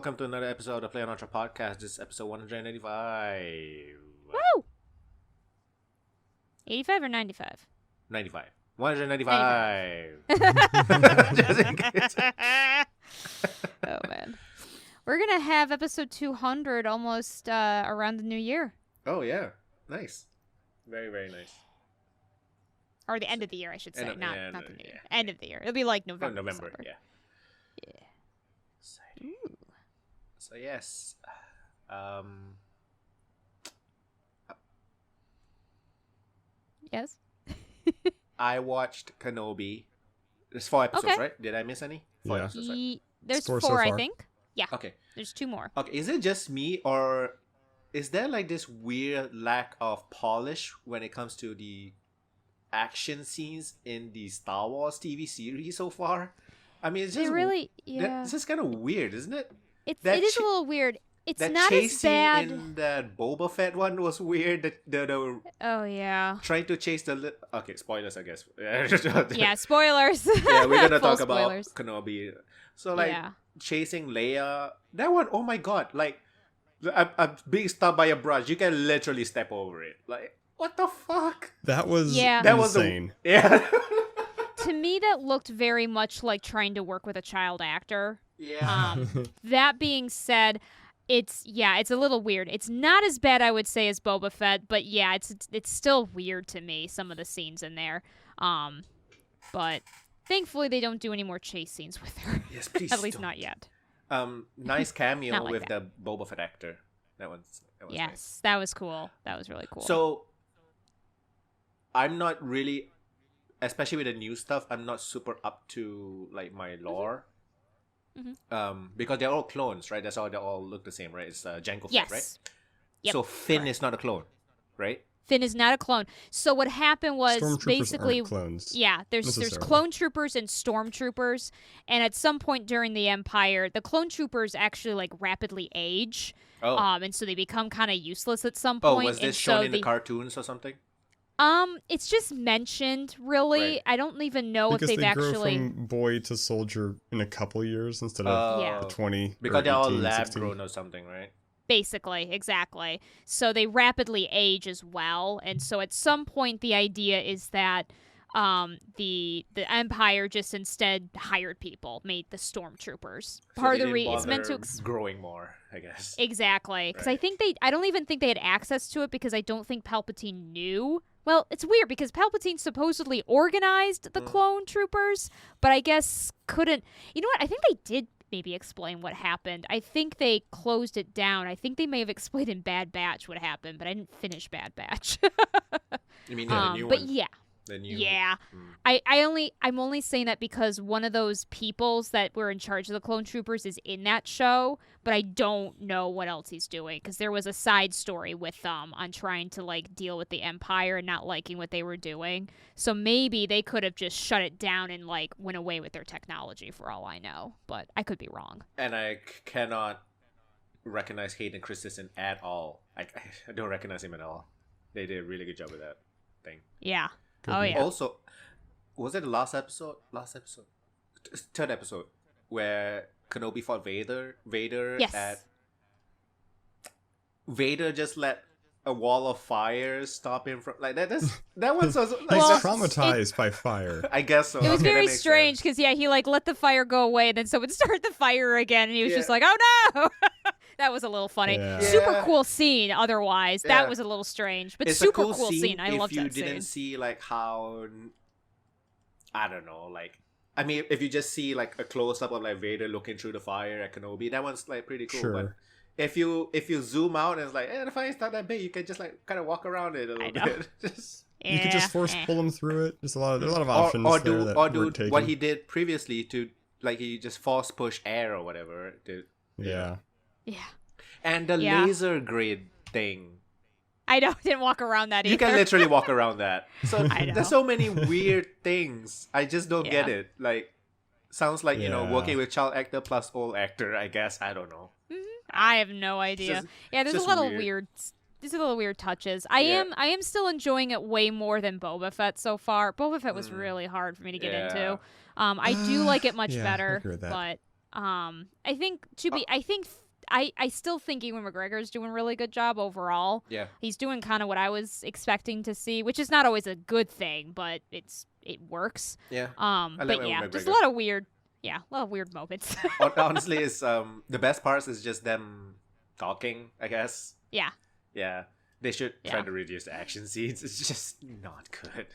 welcome to another episode of playonultra podcast. This is episode 195. Woo! 85 or 95? 95. 195. Just in case. Oh, man. We're going to have episode 200 almost around the new year. Oh, yeah. Nice. Very, very nice. Or the end of the year, I should say. Not the new year. End of the year. It'll be like November. November, December. yeah. Yeah. Ooh. So, yes. Yes? I watched Kenobi. There's 4 episodes, Okay. right? Did I miss any? 4 episodes, right? There's 4, so I far. think. Yeah. Okay. There's 2 more. Okay, is it just me or is there like this weird lack of polish when it comes to the action scenes in the Star Wars TV series so far? I mean, it's just it's just kind of weird, isn't it? It is a little weird. It's not chase as bad. Scene in that Boba Fett one was weird. The Oh yeah. trying to chase the okay, spoilers, I guess. Yeah, spoilers. Yeah, we're gonna Full talk about spoilers. Kenobi. So like Yeah. chasing Leia, that one, oh my god, like I'm being stabbed by a brush. You can literally step over it. Like, what the fuck? That was That was insane. Yeah. To me, that looked very much like trying to work with a child actor. Yeah. That being said, it's a little weird. It's not as bad, I would say, as Boba Fett, but yeah, it's still weird to me, some of the scenes in there. But thankfully they don't do any more chase scenes with her. Yes, please. At least don't. not yet. Nice cameo Not like with that. the Boba Fett actor. That was Yes, nice. that was cool. That was really cool. So I'm not really, especially with the new stuff, I'm not super up to like my lore. Mm-hmm. Because they're all clones, right? That's how they all look the same, right? It's Jango Fett, yes. right? Yep. So Finn Correct. is not a clone, right? Finn is not a clone. So what happened was Stormtroopers basically aren't clones. Yeah, there's necessarily. clone troopers and stormtroopers, and at some point during the Empire, the clone troopers actually like rapidly age, Oh, and so they become kind of useless at some oh, point. was and this shown so in the cartoons or something? It's just mentioned, really. Right. I don't even know Because if they've they grow actually. from boy to soldier in a couple years instead of Yeah. 20 Because or they're all 18, lab 16. grown or something, right? Basically, exactly. So they rapidly age as well, and so at some point the idea is that the Empire just instead hired people, made the stormtroopers. So Part of they the didn't it's meant to bother growing more, I guess. exactly, because Right. I don't even think they had access to it because I don't think Palpatine knew. Well, it's weird because Palpatine supposedly organized the clone troopers, but I guess couldn't. You know what? I think they did maybe explain what happened. I think they closed it down. I think they may have explained in Bad Batch what happened, but I didn't finish Bad Batch. You mean the new but one? yeah. The new Yeah. Mm. I'm only saying that because one of those peoples that were in charge of the clone troopers is in that show, but I don't know what else he's doing because there was a side story with them on trying to like deal with the Empire and not liking what they were doing. So maybe they could have just shut it down and like went away with their technology for all I know, but I could be wrong. And I cannot recognize Hayden Christensen at all. I don't recognize him at all. They did a really good job with that thing. Yeah. Could Oh be. yeah. Also, was it the last episode? Third episode, where Kenobi fought Vader. Yes. Vader just let a wall of fire stop him from like that. That was so, like He's Well, traumatized by fire. I guess so. It was Okay, that very makes strange sense. because he like let the fire go away and then someone started the fire again and he was Yeah. just like, oh no. That was a little funny. Yeah. Super Yeah. cool scene otherwise. Yeah. That was a little strange, but It's super a cool scene. I loved if you that didn't scene. see like how, I don't know, like I mean, if you just see like a close up of like Vader looking through the fire at Kenobi, that one's like pretty cool. But Sure. if you zoom out and it's like, the fire's not that big, you can just like kind of walk around it a little know. bit. Just You could just force pull him through it. There's a lot of options or there do that or do weren't taken. what he did previously to like he just force push air or whatever. Yeah. Yeah. And the Yeah. laser grid thing. I didn't walk around that either. You can literally walk around that. So I know. there's so many weird things. I just don't get Yeah. it. Like sounds like, Yeah. working with child actor plus old actor, I guess. I don't know. I have no idea. just- Yeah, there's a just lot of weird. weird. There's a little weird touches. I Yeah. am still enjoying it way more than Boba Fett so far. Boba Fett was really hard for me to get Yeah. into. I do like it much Yeah, I better, agree with that. but I think I still think Ewan McGregor's doing a really good job overall. Yeah. He's doing kind of what I was expecting to see, which is not always a good thing, but it works. Yeah. But yeah, just a lot of weird moments. Honestly, it's the best parts is just them talking, I guess. Yeah. Yeah. They should try to reduce the action scenes. It's just not good.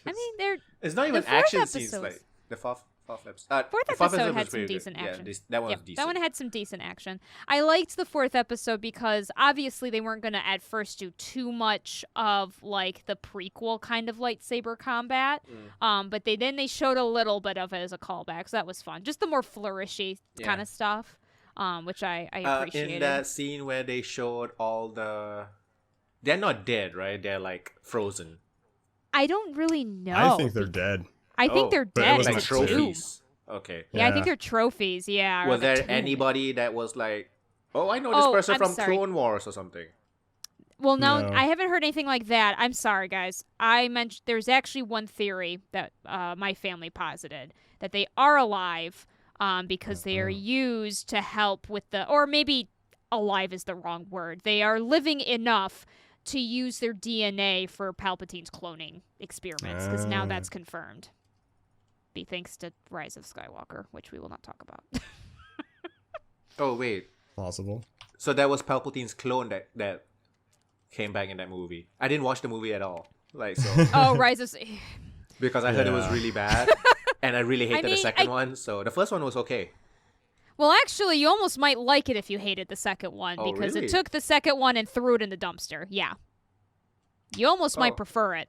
I mean, it's not even action scenes like the fourth episode. Fourth episode had some decent action. Yeah, that one was decent. That one had some decent action. I liked the fourth episode because obviously they weren't going to at first do too much of like the prequel kind of lightsaber combat. But they showed a little bit of it as a callback, so that was fun. Just the more flourishy kind of stuff, which I appreciated. In that scene where they showed they're not dead, right? They're like frozen. I don't really know. I think they're dead. I think they're but it dead. was It's Like a trophies. tomb. Okay. Yeah, I think they're trophies. Yeah. or Was the there tomb. anybody that was like, oh, I know this person I'm from sorry. Clone Wars or something? Well, no, No. I haven't heard anything like that. I'm sorry, guys. I mentioned there's actually one theory that my family posited that they are alive because they are used to help with or maybe alive is the wrong word. They are living enough to use their DNA for Palpatine's cloning experiments because now that's confirmed. Be thanks to Rise of Skywalker, which we will not talk about. Oh, wait. Possible. So that was Palpatine's clone that came back in that movie. I didn't watch the movie at all. Like so. Oh, Rise of Because I heard it was Yeah. really bad. And I really hated the mean, second one. So the first one was okay. Well, actually, you almost might like it if you hated the second one Oh, because really? it took the second one and threw it in the dumpster. Yeah. You almost might prefer it,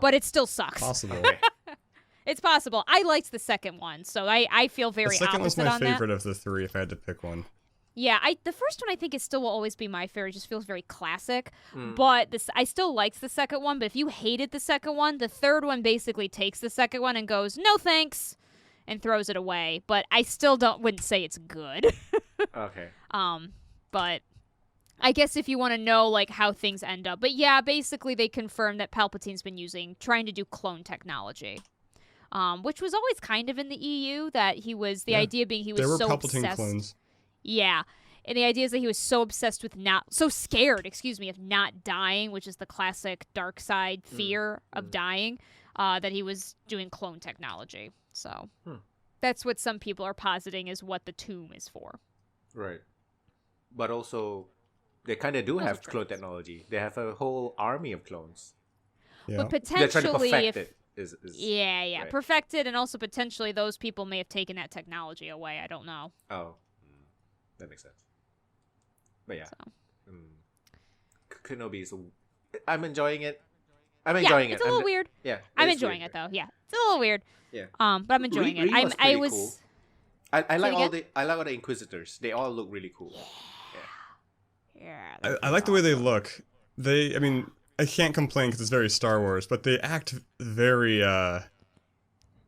but it still sucks. Possible. Okay. It's possible. I liked the second one, so I feel The very second one's opposite my on that. favorite of the three if I had to pick one. Yeah, the first one I think still will always be my favorite. It just feels very classic. But I still liked the second one. But if you hated the second one, the third one basically takes the second one and goes, no thanks, and throws it away. But I still wouldn't say it's good. Okay. But I guess if you want to know like how things end up. But yeah, basically they confirmed that Palpatine's been trying to do clone technology. Which was always kind of in the EU that he was, the idea being he was There were so Palpatine obsessed. clones. Yeah. And the idea is that he was so obsessed with so scared, of not dying, which is the classic dark side fear of dying, that he was doing clone technology. So that's what some people are positing is what the tomb is for. Right. But also, they kind of do have clone droids. technology. They have a whole army of clones. Yeah. But They're trying to potentially, perfect if it. yeah, right. perfected, and also potentially those people may have taken that technology away. I don't know. Oh. That makes sense. But yeah. So. Kenobi is... I'm enjoying it. I'm enjoying it's it. a little weird. Yeah. I'm is enjoying weird. it though. Yeah, it's a little weird. Yeah. But I'm enjoying it. Was I pretty was. cool. I like it all again? I like all the Inquisitors. They all look really cool. Yeah. I like the way they look. I mean, I can't complain because it's very Star Wars, but they act very, I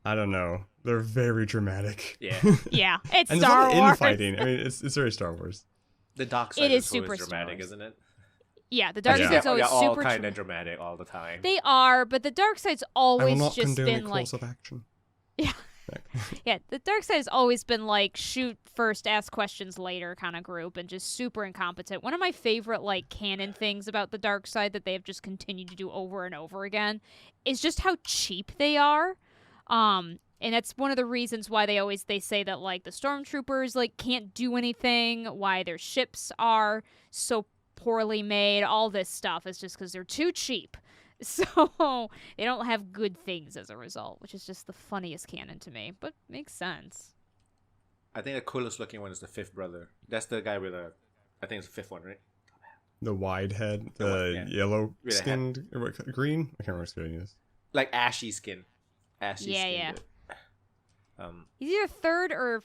don't know. They're very dramatic. Yeah. Yeah, it's And Star there's a lot of Wars. infighting. I mean, it's very Star Wars. The dark side It is is super always dramatic, Star Wars. isn't it? Yeah, the dark Yeah. side's always They're all super. kind of dramatic all the time. They are, but the dark side's I will always not just condone been the like. close-up action. Yeah. Yeah, the dark side has always been like shoot first, ask questions later kind of group, and just super incompetent. One of my favorite like canon things about the dark side that they have just continued to do over and over again is just how cheap they are. And that's one of the reasons why they say that like the stormtroopers like can't do anything, why their ships are so poorly made. All this stuff is just because they're too cheap. So they don't have good things as a result, which is just the funniest canon to me, but makes sense. I think the coolest looking one is the fifth brother. That's the guy with I think it's the fifth one, right? The wide head, The the one, yeah. yellow With a skinned, or what, green? I can't remember what skin it is. Like ashy skin. Ashy Yeah, skin. yeah. He's either third or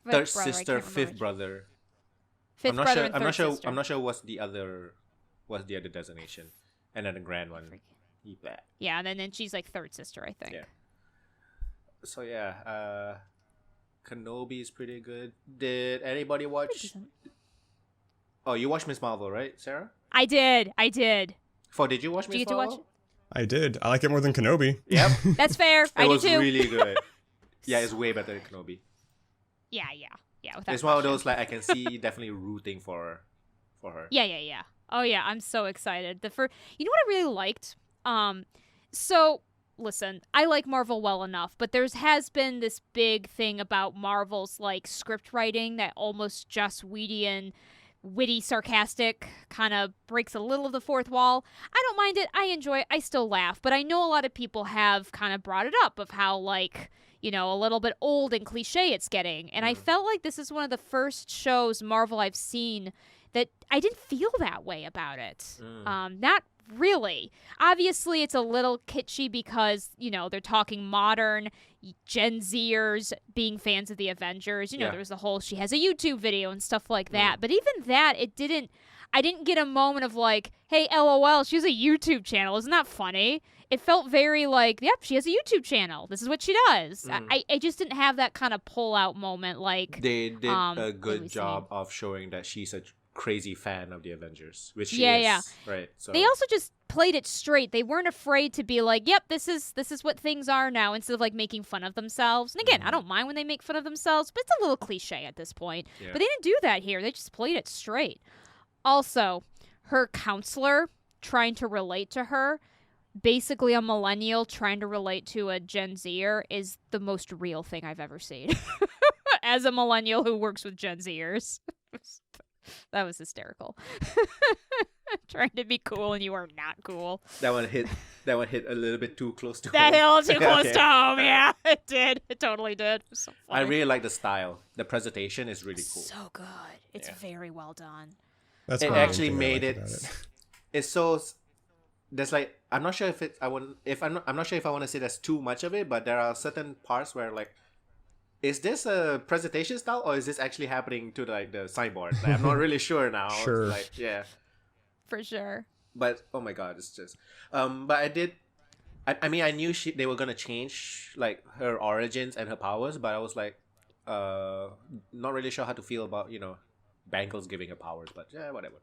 fifth Third brother. I sister, can't remember fifth which. brother. Fifth I'm not brother sure. and I'm third not sure. sister. I'm not sure what's the other designation, and then the grand one. Yeah, and then she's like third sister, I think. Yeah. So yeah, Kenobi is pretty good. Did anybody watch? Oh, you watched Miss Marvel, right, Sarah? I did. Did you watch Did you Miss get to Marvel? watch it? I did. I like it more than Kenobi. Yep. That's fair. I It do was too. really good. Yeah, it's way better than Kenobi. Yeah. Without It's one of question. those like I can see definitely rooting for her. Yeah. Oh yeah, I'm so excited. You know what I really liked? So listen, I like Marvel well enough, but has been this big thing about Marvel's like script writing that almost just witty, sarcastic, kind of breaks a little of the fourth wall. I don't mind it. I enjoy it. I still laugh, but I know a lot of people have kind of brought it up of how like, you know, a little bit old and cliche it's getting. And I felt like this is one of the first shows Marvel I've seen that I didn't feel that way about it. Not really. Obviously, it's a little kitschy because, you know, they're talking modern Gen Zers being fans of the Avengers. You know, there was the whole she has a YouTube video and stuff like that. But even that, I didn't get a moment of like, hey, LOL, she has a YouTube channel. Isn't that funny? It felt very like, yep, she has a YouTube channel. This is what she does. I just didn't have that kind of pull-out moment like... They did a good job of showing that she's a crazy fan of the Avengers, which she is. Yeah. Right. So they also just played it straight. They weren't afraid to be like, yep, this is what things are now, instead of like making fun of themselves. And again, I don't mind when they make fun of themselves, but it's a little cliche at this point. Yeah. But they didn't do that here. They just played it straight. Also, her counselor trying to relate to her, basically a millennial trying to relate to a Gen Zer, is the most real thing I've ever seen. As a millennial who works with Gen Zers. That was hysterical. Trying to be cool and you are not cool. That one hit a little bit too close to home. That hit a little too close to home. Yeah, it did. It totally did. It was so funny. I really like the style. The presentation is really cool. So good. It's very well done. That's It one actually thing I made like it. about it. It's so. There's like I'm not sure if it. I'm not sure if I want to say there's too much of it, but there are certain parts where like, is this a presentation style or is this actually happening to like the signboard? Like, I'm not really sure now. Sure. Like yeah. For sure. But oh my god, it's just. But I did. I mean, I knew they were gonna change like her origins and her powers, but I was like, not really sure how to feel about Bangles giving her powers. But yeah, whatever.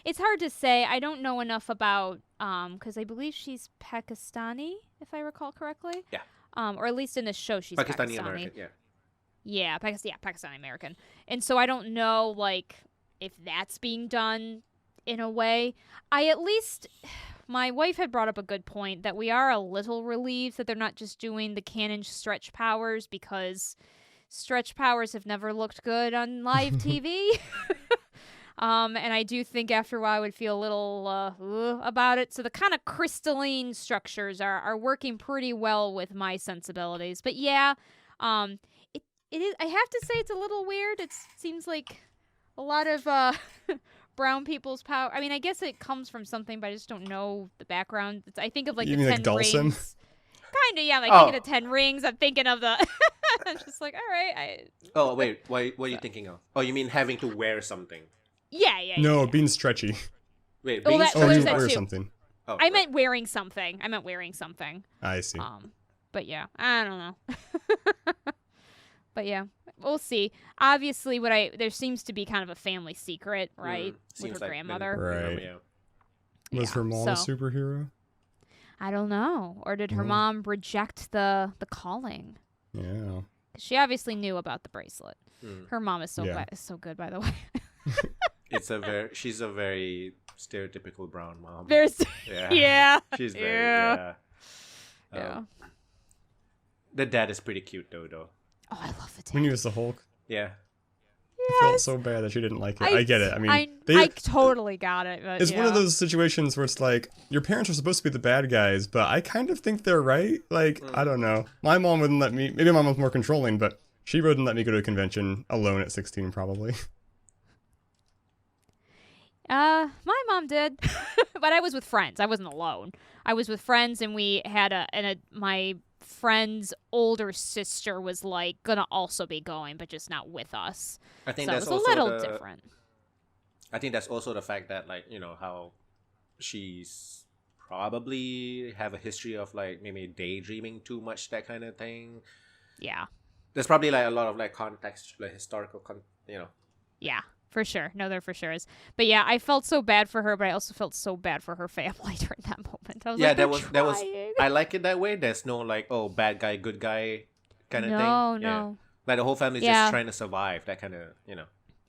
It's hard to say. I don't know enough about because I believe she's Pakistani, if I recall correctly. Yeah. Or at least in the show she's Pakistani Pakistani. American. Yeah. Yeah, Pakistani American. And so I don't know like if that's being done in a way. My wife had brought up a good point that we are a little relieved that they're not just doing the canon stretch powers, because stretch powers have never looked good on live TV. And I do think after a while I would feel a little about it. So the kind of crystalline structures are working pretty well with my sensibilities. But yeah, it is. I have to say it's a little weird. It seems like a lot of brown people's power. I mean, I guess it comes from something, but I just don't know the background. I think of like You the mean 10 like Dulcin? rings. Kind of, yeah. Like thinking of 10 rings. I'm thinking of the. I'm just like, all right. Oh wait, what are you thinking of? Oh, you mean having to wear something? Yeah. No, yeah. being stretchy. Wait, Well, being that- Oh, there's you that wear too. something. Oh, I right. meant wearing something. I see. But yeah, I don't know. But yeah, we'll see. Obviously, there seems to be kind of a family secret, right, with Seems her like grandmother. Right. Yeah. Was Yeah, her mom a so- superhero? I don't know, or did her mom reject the calling? Yeah. 'Cause she obviously knew about the bracelet. Mm. Her mom is so Yeah. so good, by the way. She's a very stereotypical brown mom. There's Yeah. yeah. She's very Yeah. yeah. The dad is pretty cute though. Oh, I love the When he dad. was the Hulk, Yeah. I felt so bad that she didn't like it. I get it. I mean, I totally got it. But it's yeah. one of those situations where it's like, your parents are supposed to be the bad guys, but I kind of think they're right. Like, I don't know. My mom wouldn't let me, maybe my mom's more controlling, but she wouldn't let me go to a convention alone at 16, probably. My mom did, but I was with friends. I wasn't alone. I was with friends, and we had my friend's older sister was like gonna also be going, but just not with us. I think So that's it was also a little different. I think that's also the fact that how she's probably have a history of like maybe daydreaming too much, that kind of thing. Yeah. There's probably like a lot of like context, like historical Yeah, for sure. No, there for sure is. But yeah, I felt so bad for her, but I also felt so bad for her family during that moment. I was Yeah, like, that was trying. I like it that way. There's no like, oh, bad guy, good guy kind of thing. No. Like the whole family's just trying to survive. That kind of,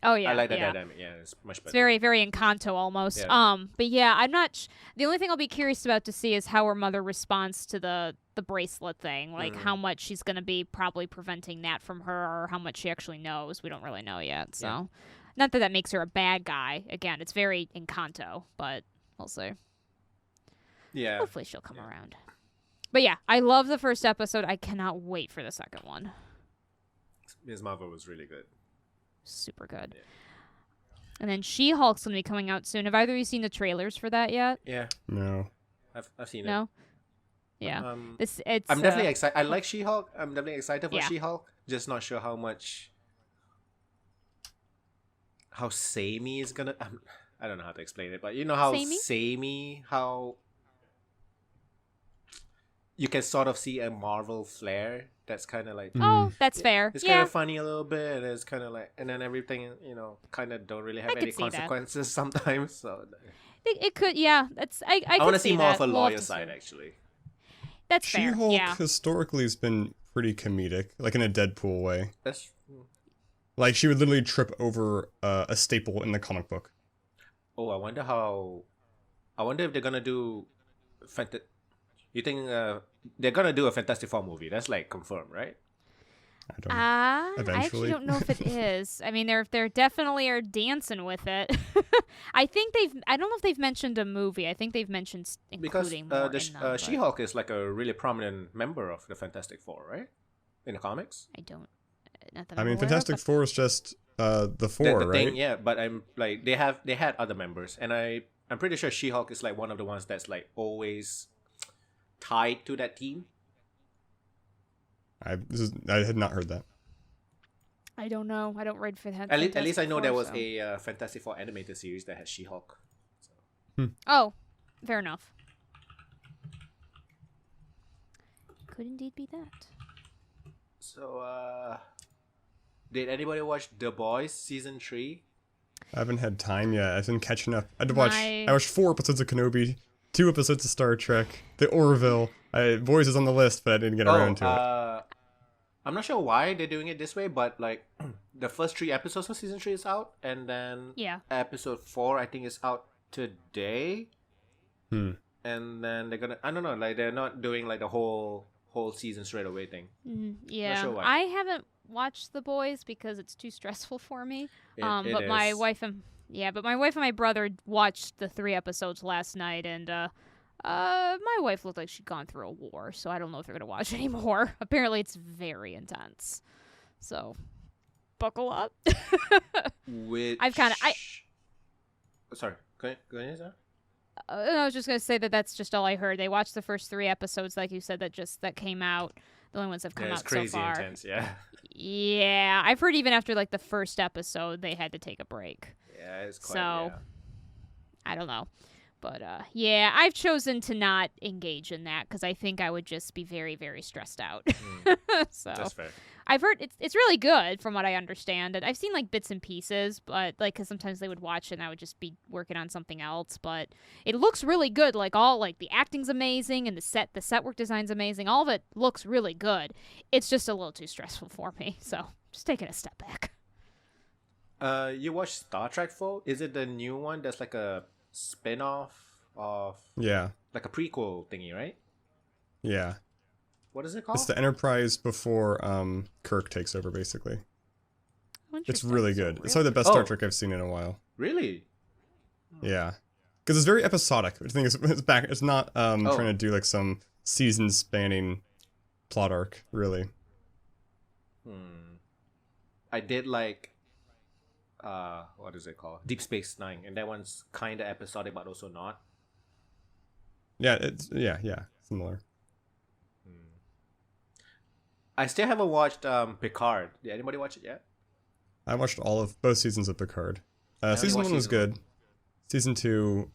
Oh yeah, I like that dynamic. Yeah, it's much better. It's very, very Encanto almost. Yeah. But yeah, I'm not. The only thing I'll be curious about to see is how her mother responds to the bracelet thing. Like how much she's gonna be probably preventing that from her, or how much she actually knows. We don't really know yet. So, not that makes her a bad guy. Again, it's very Encanto, but we'll see. Yeah. Hopefully she'll come around. But yeah, I love the first episode. I cannot wait for the second one. Ms. Marvel was really good. Super good. Yeah. And then She-Hulk's gonna be coming out soon. Have either of you seen the trailers for that yet? Yeah. No. I've seen it. No. Yeah. It's. I'm definitely excited. I like She-Hulk. I'm definitely excited for Yeah. She-Hulk. Just not sure how samey is gonna. I don't know how to explain it, but you know how samey, how you can sort of see a Marvel flair. That's kind of like. Oh, that's fair. It's kind of funny a little bit, and it's kind of like, and then everything, kind of don't really have any consequences sometimes. So it could, yeah. That's I want to see more that. of a lawyer side, actually. That's fair. She-Hulk Yeah. historically has been pretty comedic, like in a Deadpool way. That's. Like she would literally trip over a staple in the comic book. Oh, I wonder if they're gonna do. You think they're gonna do a Fantastic Four movie? That's like confirmed, right? I don't know. I actually don't know if it is. I mean, they're definitely are dancing with it. I don't know if they've mentioned a movie. I think they've mentioned including more. Because She-Hulk is like a really prominent member of the Fantastic Four, right? In the comics. I don't. Not that I mean, aware Fantastic of, Four is just the four, the right? thing, yeah, but I'm like they had other members, and I'm pretty sure She-Hulk is like one of the ones that's like always tied to that team. I had not heard that. I don't know. I don't read for that. At least I know there was a Fantastic Four animated series that had She-Hulk. So. Oh, fair enough. Could indeed be that. So, did anybody watch The Boys season 3? I haven't had time yet. I've been catching up. I watched 4 episodes of Kenobi, 2 episodes of Star Trek, The Orville. Boys is on the list, but I didn't get around to it. I'm not sure why they're doing it this way, but like the first 3 episodes of season 3 is out, and then episode 4 I think is out today. And then they're gonna, I don't know, like they're not doing like the whole season straight away thing. Yeah, not sure why. I haven't watched The Boys because it's too stressful for me. But my wife and my brother watched the 3 episodes last night, and my wife looked like she'd gone through a war, so I don't know if they're gonna watch anymore. Apparently, it's very intense. So, buckle up. Sorry, go ahead, Sarah. I was just gonna say that's just all I heard. They watched the first 3 episodes, like you said, that came out. The only ones that have come out so far. It's crazy intense, yeah. Yeah, I've heard even after like the first episode, they had to take a break. Yeah, it's quite. So, I don't know. But yeah, I've chosen to not engage in that because I think I would just be very, very stressed out. So that's fair. I've heard it's really good from what I understand. And I've seen like bits and pieces, but like because sometimes they would watch it and I would just be working on something else. But it looks really good. Like the acting's amazing and the set work design's amazing. All of it looks really good. It's just a little too stressful for me. So just taking a step back. You watched Star Trek 4? Is it the new one that's like a spin-off of like a prequel thingy, right? Yeah. What is it called? It's the Enterprise before Kirk takes over, basically. It's really good. It's probably the best Star Trek I've seen in a while. Really? Yeah. Because it's very episodic. I think it's not trying to do like some season-spanning plot arc, really. I did like what is it called? Deep Space Nine, and that one's kind of episodic, but also not. Yeah, it's similar. I still haven't watched Picard. Did anybody watch it yet? I watched both seasons of Picard. Season 1 was good. Season 2,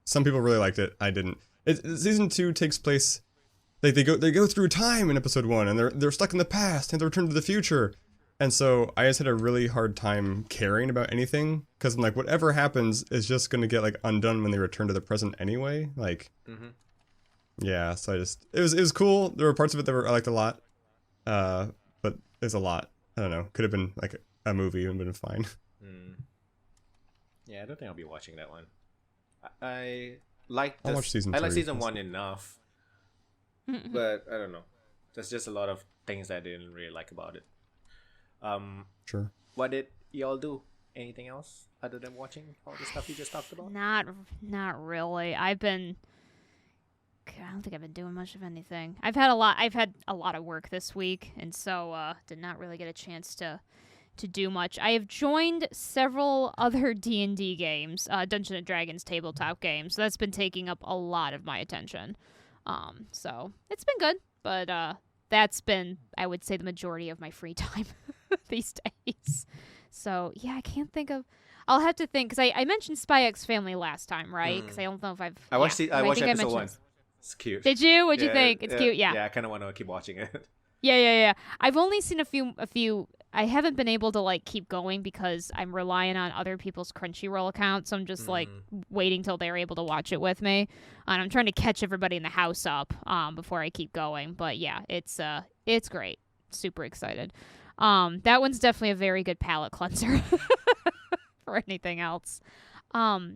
some people really liked it. I didn't. Season 2 takes place. They go through time in episode 1, and they're stuck in the past, and they return to the future. And so I just had a really hard time caring about anything because I'm like, whatever happens is just gonna get like undone when they return to the present anyway. Like, yeah. So it was cool. There were parts of it that I liked a lot, But there's a lot. I don't know. Could have been like a movie and been fine. Yeah, I don't think I'll be watching that one. I like I'll watch season I like 3. season 1 enough, but I don't know. There's just a lot of things that I didn't really like about it. Sure. What did y'all do? Anything else other than watching all the stuff you just talked about? Not really. I don't think I've been doing much of anything. I've had a lot of work this week, and so did not really get a chance to do much. I have joined several other D&D games, Dungeons and Dragons tabletop games. So that's been taking up a lot of my attention. So it's been good, but that's been, I would say, the majority of my free time these days. So yeah, I can't think of. I'll have to think, because I mentioned Spy X Family last time, right? Because I don't know if I've. I watched episode 1. It's cute. Did you? What'd you think? It's cute. Yeah. Yeah, I kind of want to keep watching it. Yeah. I've only seen a few. I haven't been able to like keep going because I'm relying on other people's Crunchyroll accounts. So I'm just like waiting till they're able to watch it with me, and I'm trying to catch everybody in the house up before I keep going. But yeah, it's great. Super excited. That one's definitely a very good palate cleanser for anything else. I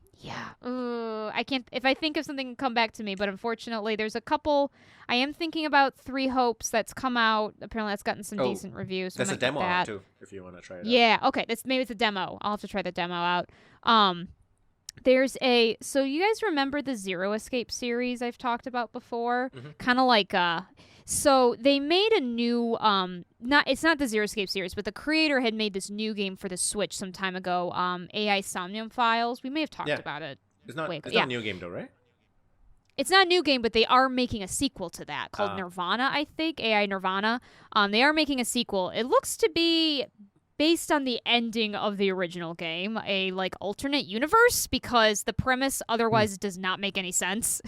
can't, if I think of something, come back to me, but unfortunately there's a couple. I am thinking about Three Hopes that's come out. Apparently that's gotten some decent reviews. So that's a demo out too, if you want to try it out. Okay, maybe it's a demo. I'll have to try the demo out. So you guys remember the Zero Escape series I've talked about before? Kind of like so they made a new it's not the Zero Escape series, but the creator had made this new game for the Switch some time ago, AI Somnium Files. We may have talked about it. It's not a new game though, right? It's not a new game, but they are making a sequel to that called Nirvana, I think. AI Nirvana. They are making a sequel. It looks to be based on the ending of the original game, a like alternate universe, because the premise otherwise does not make any sense.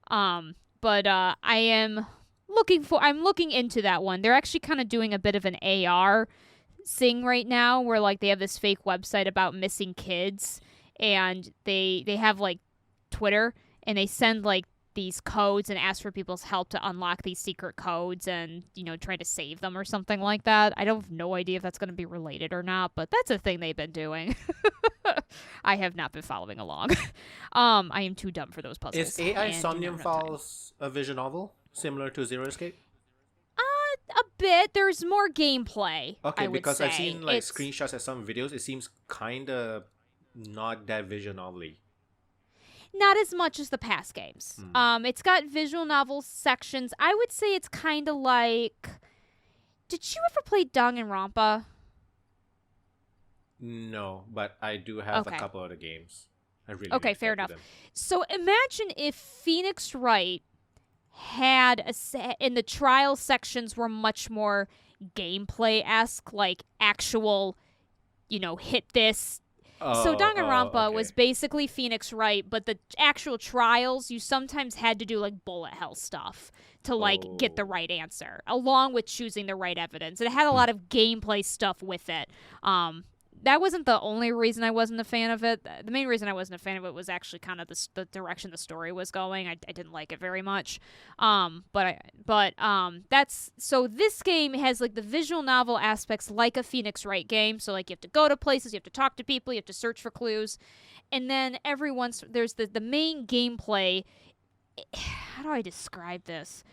But I'm looking into that one. They're actually kind of doing a bit of an AR thing right now, where like they have this fake website about missing kids, and they have like Twitter, and they send like these codes and ask for people's help to unlock these secret codes and, try to save them or something like that. I don't have no idea if that's going to be related or not, but that's a thing they've been doing. I have not been following along. I am too dumb for those puzzles. Is AI Somnium Files a visual novel similar to Zero Escape? A bit. There's more gameplay. Okay, because I've seen like screenshots of some videos. It seems kind of not that visual novel-y. Not as much as the past games. It's got visual novel sections. I would say it's kind of like... Did you ever play Danganronpa? No, but I do have a couple other games. I really fair enough. So imagine if Phoenix Wright had in the trial sections were much more gameplay-esque, like actual, hit this. So Danganronpa was basically Phoenix Wright, but the actual trials, you sometimes had to do like bullet hell stuff to like get the right answer, along with choosing the right evidence. It had a lot of gameplay stuff with it. That wasn't the only reason I wasn't a fan of it. The main reason I wasn't a fan of it was actually kind of the direction the story was going. I didn't like it very much. That's so this game has like the visual novel aspects like a Phoenix Wright game. So like you have to go to places, you have to talk to people, you have to search for clues, and then every once there's the main gameplay. How do I describe this?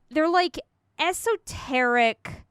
They're like esoteric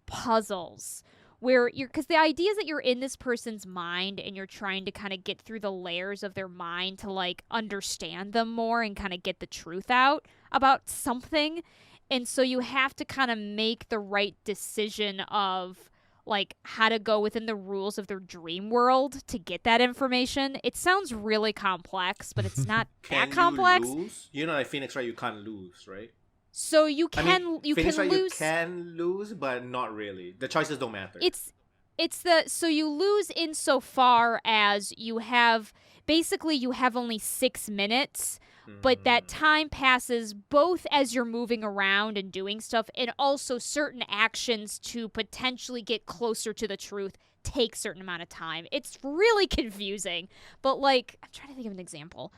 puzzles. Because the idea is that you're in this person's mind and you're trying to kind of get through the layers of their mind to like understand them more and kind of get the truth out about something. And so you have to kind of make the right decision of like how to go within the rules of their dream world to get that information. It sounds really complex, but it's not that complex. You lose? Like Phoenix Wright, you can't lose, right? So you can lose. You can lose, but not really. The choices don't matter. So you lose insofar as you have only 6 minutes, but that time passes both as you're moving around and doing stuff, and also certain actions to potentially get closer to the truth take a certain amount of time. It's really confusing, but like I'm trying to think of an example.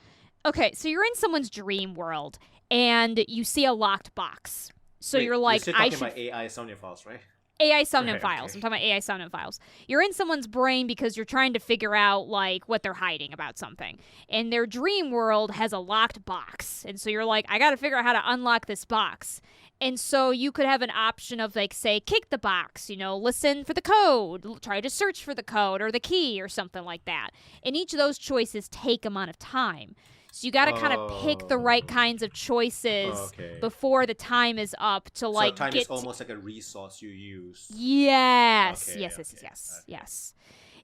Okay, so you're in someone's dream world, and you see a locked box. So Wait, you're like, still I talking should about AI sound files, right? AI sound and Right, files. okay. I'm talking about AI sound and files. You're in someone's brain because you're trying to figure out like what they're hiding about something. And their dream world has a locked box. And so you're like, I got to figure out how to unlock this box. And so you could have an option of like, say, kick the box, listen for the code, try to search for the code or the key or something like that. And each of those choices take amount of time. So you got to kind of pick the right kinds of choices before the time is up to like so time get is almost like a resource you use. Yes. Okay, Yes. okay, Yes.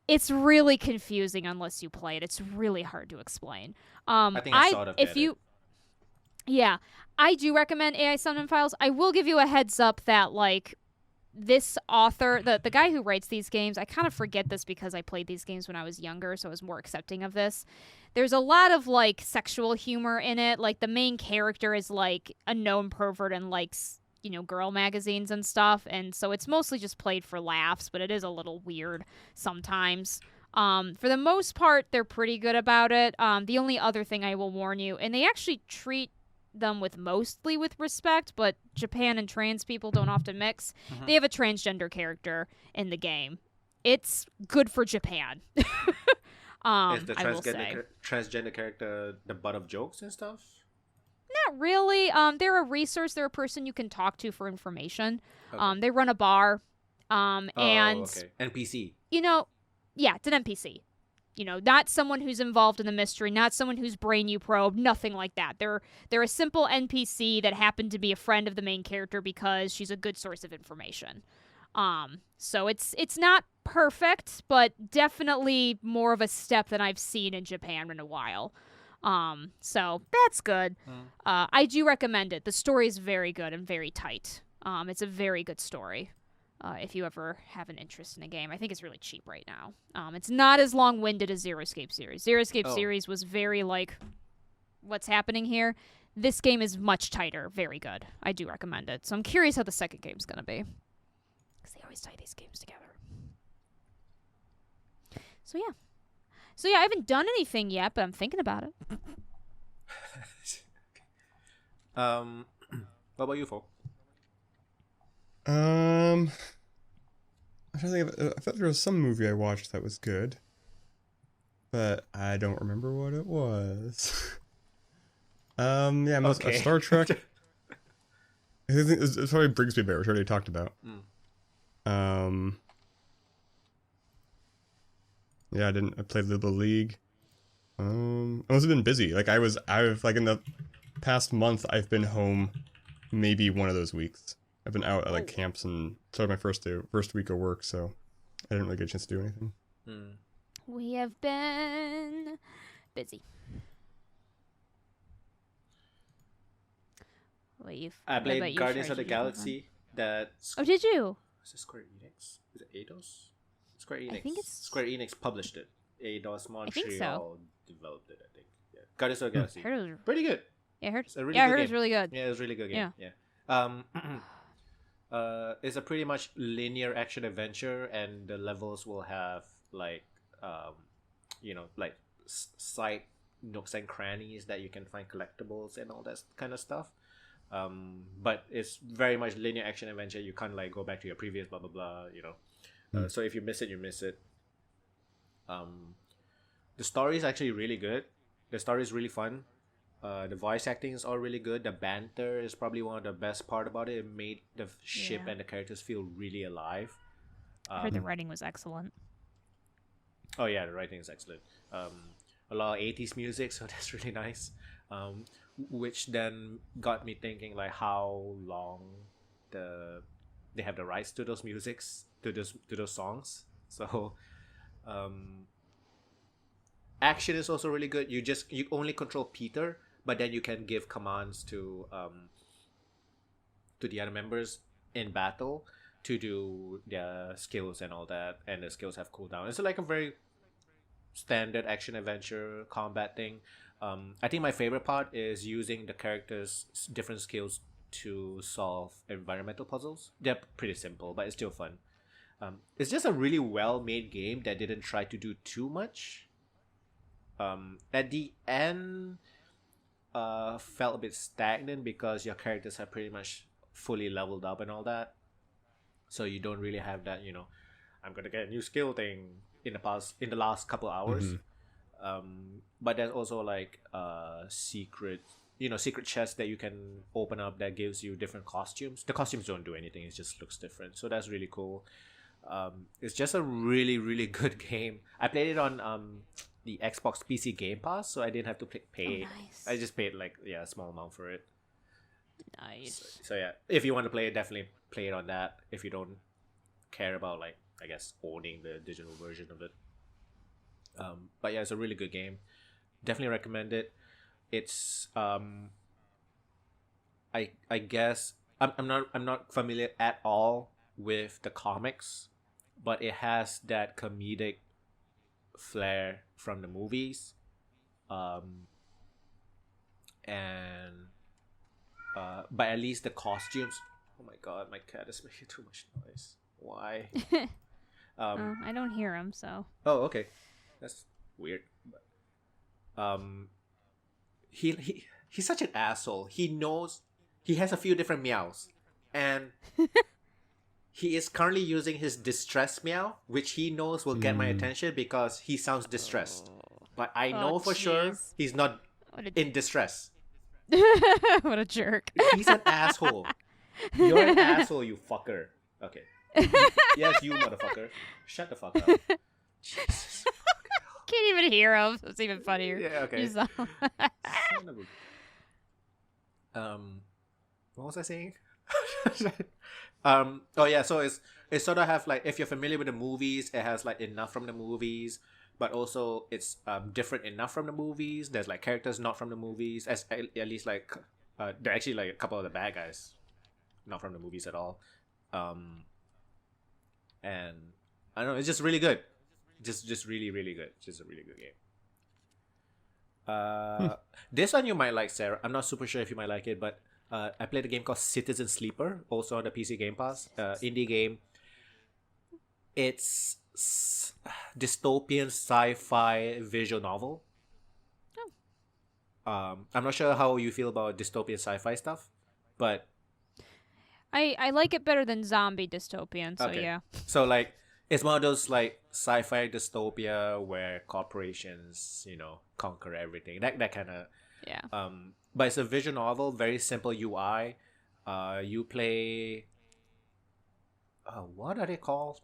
It's really confusing unless you play it. It's really hard to explain. I think I sort of get it. Yeah, I do recommend AI Summon Files. I will give you a heads up that like this author, the guy who writes these games, I kind of forget this because I played these games when I was younger, so I was more accepting of this. There's a lot of like sexual humor in it. Like the main character is like a known pervert and likes, girl magazines and stuff, and so it's mostly just played for laughs, but it is a little weird sometimes. For the most part, they're pretty good about it. The only other thing I will warn you, and they actually treat them mostly with respect, but Japan and trans people don't often mix. Mm-hmm. They have a transgender character in the game. It's good for Japan. Is the I will say. transgender character the butt of jokes and stuff? Not really. They're a resource. They're a person you can talk to for information. Okay. They run a bar. And okay. NPC. Yeah, it's an NPC. Not someone who's involved in the mystery, not someone whose brain you probe, nothing like that. They're a simple NPC that happened to be a friend of the main character because she's a good source of information. So it's not perfect, but definitely more of a step than I've seen in Japan in a while. So that's good. I do recommend it. The story is very good and very tight. It's a very good story. If you ever have an interest in a game. I think it's really cheap right now. It's not as long-winded as Zero Escape series. Zero Escape series was very, like, what's happening here? This game is much tighter. Very good. I do recommend it. So I'm curious how the second game's going to be. Because they always tie these games together. So, yeah, I haven't done anything yet, but I'm thinking about it. What about you, folk? I'm trying to think of, I thought there was some movie I watched that was good, but I don't remember what it was. Star Trek. I think it's probably Brigsby Bear, which I already talked about. Yeah, I played Little League. I must have been busy. Like I've like in the past month, I've been home maybe one of those weeks. I've been out at like camps and started my first week of work, so I didn't really get a chance to do anything. We have been busy. I played Guardians of the Galaxy. Oh, did you? Is it Square Enix? Is it Eidos? Square Enix. I think it's Square Enix published it. Eidos Montreal so. developed it. I think. Yeah. Guardians of the Galaxy. I heard it was pretty good. Yeah, I heard. It's a really I good heard game. it was really good. Yeah, it was a really good game. Yeah. It's a pretty much linear action adventure, and the levels will have like side nooks and crannies that you can find collectibles and all that kind of stuff. But it's very much linear action adventure. You can't like go back to your previous blah blah blah. So if you miss it, you miss it. The story is actually really good. The story is really fun. The voice acting is all really good. The banter is probably one of the best part about it. It made the ship and the characters feel really alive. I heard the writing was excellent. Oh yeah, the writing is excellent. A lot of 80s music, so that's really nice. Which then got me thinking like how long they have the rights to those musics, to those songs. So action is also really good. You only control Peter, but then you can give commands to the other members in battle to do their skills and all that, and the skills have cooldown. It's like a very standard action adventure combat thing. I think my favorite part is using the characters' different skills to solve environmental puzzles. They're pretty simple, but it's still fun. It's just a really well-made game that didn't try to do too much. At the end, felt a bit stagnant because your characters have pretty much fully leveled up and all that. So you don't really have that, I'm gonna get a new skill thing in the last couple hours. But there's also like secret chests that you can open up that gives you different costumes. The costumes don't do anything, it just looks different, so that's really cool. It's just a really, really good game. I played it on the Xbox PC Game Pass, so I didn't have to pay. Nice. I just paid like a small amount for it. Nice. So yeah, if you want to play it, definitely play it on that. If you don't care about like, I guess, owning the digital version of it. But yeah, it's a really good game. Definitely recommend it. It's I guess I'm not familiar at all with the comics, but it has that comedic flair from the movies. And but at least the costumes. Oh my god, my cat is making too much noise. Why? I don't hear him, so. Oh, okay, that's weird. He's such an asshole. He knows he has a few different meows, and he is currently using his distress meow, which he knows will get my attention because he sounds distressed. But I know for sure he's not in distress. What a jerk. He's an asshole. You're an asshole, you fucker. Okay. Yes, you motherfucker. Shut the fuck up. Jesus. Can't even hear him. It's even funnier. Yeah, okay. Son of a... What was I saying? Oh yeah, so it's sort of have like, if you're familiar with the movies, it has like enough from the movies, but also it's different enough from the movies. There's like characters not from the movies, at least like they're actually like a couple of the bad guys not from the movies at all. And I don't know, it's just really good. Just really, really good. Just a really good game. This one you might like, Sarah. I'm not super sure if you might like it, but I played a game called Citizen Sleeper, also on the PC Game Pass. Indie game. It's dystopian sci-fi visual novel. I'm not sure how you feel about dystopian sci-fi stuff, but I like it better than zombie dystopian, so okay. yeah. So like, it's one of those like sci-fi dystopia where corporations, conquer everything. That kind of. Yeah. But it's a visual novel, very simple UI. You play. What are they called?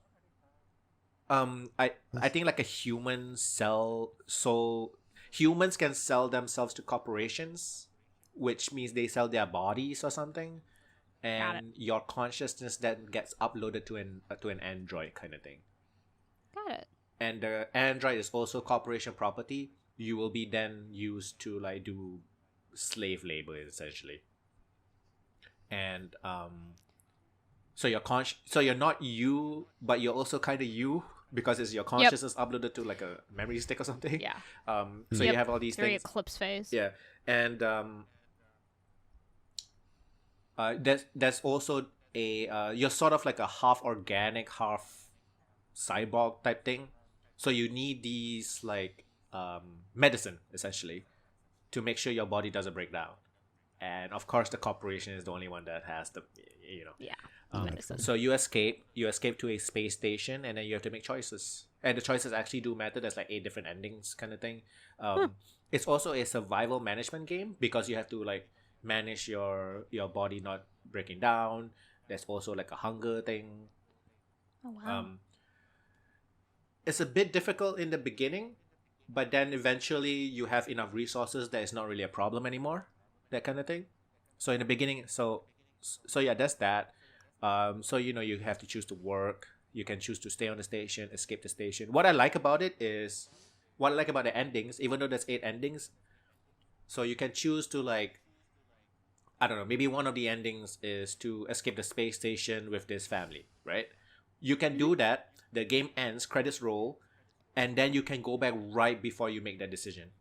I think like a human cell. So humans can sell themselves to corporations, which means they sell their bodies or something, and your consciousness then gets uploaded to an android kind of thing. Got it. And the android is also corporation property. You will be then used to like do slave labor essentially. And so you're not you, but you're also kind of you, because it's your consciousness uploaded to like a memory stick or something. Yeah. So you have all these very things. Eclipse phase. Yeah. And there's also a you're sort of like a half organic, half cyborg type thing. So you need these like medicine essentially to make sure your body doesn't break down. And of course the corporation is the only one that has the medicine. So you escape to a space station, and then you have to make choices, and the choices actually do matter. There's like 8 different endings kind of thing. It's also a survival management game because you have to like manage your body not breaking down. There's also like a hunger thing. Oh wow. It's a bit difficult in the beginning, but then eventually you have enough resources that it's not really a problem anymore, that kind of thing. So in the beginning, so yeah, that's that. So you have to choose to work. You can choose to stay on the station, escape the station. What I like about the endings, even though there's 8 endings, so you can choose to like, I don't know, maybe one of the endings is to escape the space station with this family, right? You can do that. The game ends, credits roll, and then you can go back right before you make that decision.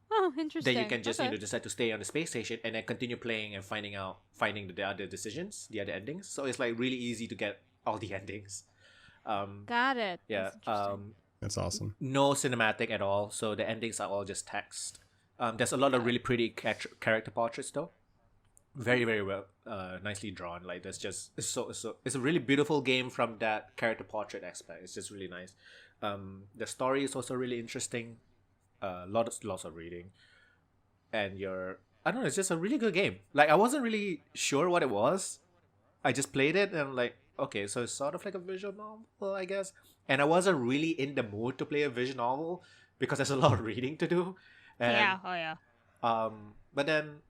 Oh, interesting. Then you can just decide to stay on the space station and then continue playing and finding the other decisions, the other endings. So it's like really easy to get all the endings. Got it. Yeah. That's awesome. No cinematic at all. So the endings are all just text. There's a lot of really pretty character portraits though. very very well, nicely drawn. Like there's just it's a really beautiful game from that character portrait aspect. It's just really nice. The story is also really interesting. Lots of reading, and I don't know. It's just a really good game. Like I wasn't really sure what it was. I just played it and I'm like, okay, so it's sort of like a visual novel, I guess. And I wasn't really in the mood to play a visual novel because there's a lot of reading to do. And, Yeah. Oh yeah. But then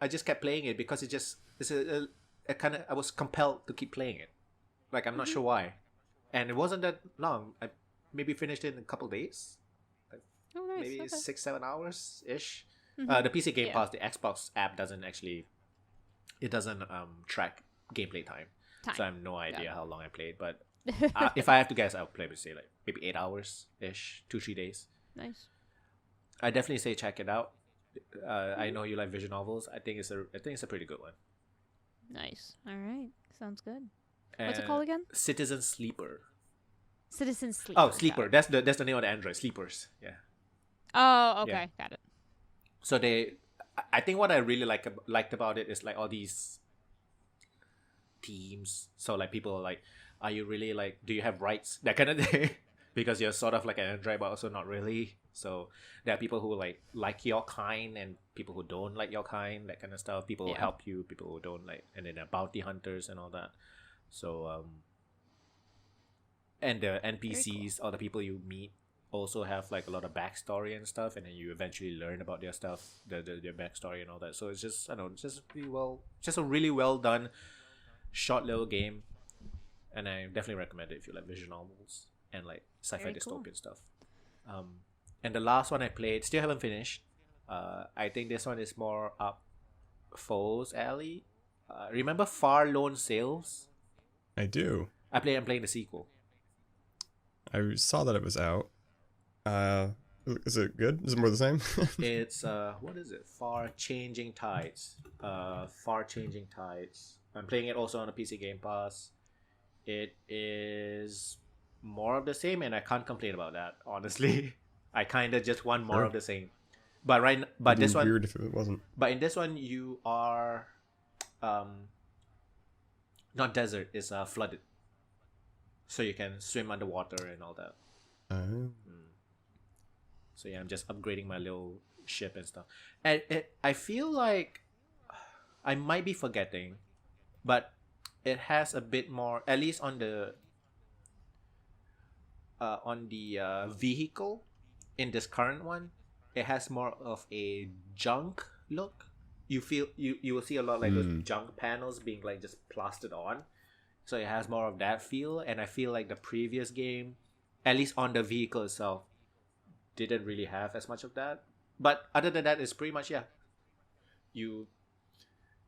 I just kept playing it because it's a kind of, I was compelled to keep playing it. Like I'm not sure why, and it wasn't that long. I maybe finished it in a couple days, like Oh nice. maybe Okay. 6-7 hours ish. Mhm. The PC Game Yeah. Pass, the Xbox app doesn't track gameplay time, so I have no idea how long I played. But if I have to guess, I'll play say like maybe 8 hours ish, 2-3 days. Nice. I definitely say check it out. I know you like visual novels. I think it's a pretty good one. Nice. All right. Sounds good. What's it called And again? Citizen Sleeper. Citizen Sleeper. Oh, got Sleeper. it. That's the name of the Android. Sleepers. Yeah. Oh, okay. Yeah. Got it. So I think what I really liked about it is like all these themes. So like people are like, are you really like, do you have rights? That kind of thing. Because you're sort of like an android, but also not really. So there are people who like your kind and people who don't like your kind, that kind of stuff. People who Yeah. help you, people who don't like, and then there are bounty hunters and all that. So and the NPCs or the people you meet also have like a lot of backstory and stuff, and then you eventually learn about their stuff, their backstory and all that. So it's just, I don't know, it's just a really well done short little game, and I definitely recommend it if you like visual novels and like sci-fi Very dystopian cool. stuff. And the last one I played, still haven't finished. I think this one is more up Foe's alley. Remember Far Lone Sales? I do. I'm playing the sequel. I saw that it was out. Is it good? Is it more the same? It's what is it? Far Changing Tides. Far Changing Tides. I'm playing it also on a PC Game Pass. It is more of the same, and I can't complain about that. Honestly, I kind of just want more Sure. of the same. But It'd this be one, weird if it wasn't. but in this one, you are, not desert. It's flooded, so you can swim underwater and all that. So yeah, I'm just upgrading my little ship and stuff. And I feel like I might be forgetting, but it has a bit more, at least on the vehicle in this current one, it has more of a junk look. You will see a lot like those junk panels being like just plastered on. So it has more of that feel, and I feel like the previous game, at least on the vehicle itself, didn't really have as much of that. But other than that, it's pretty much, yeah, you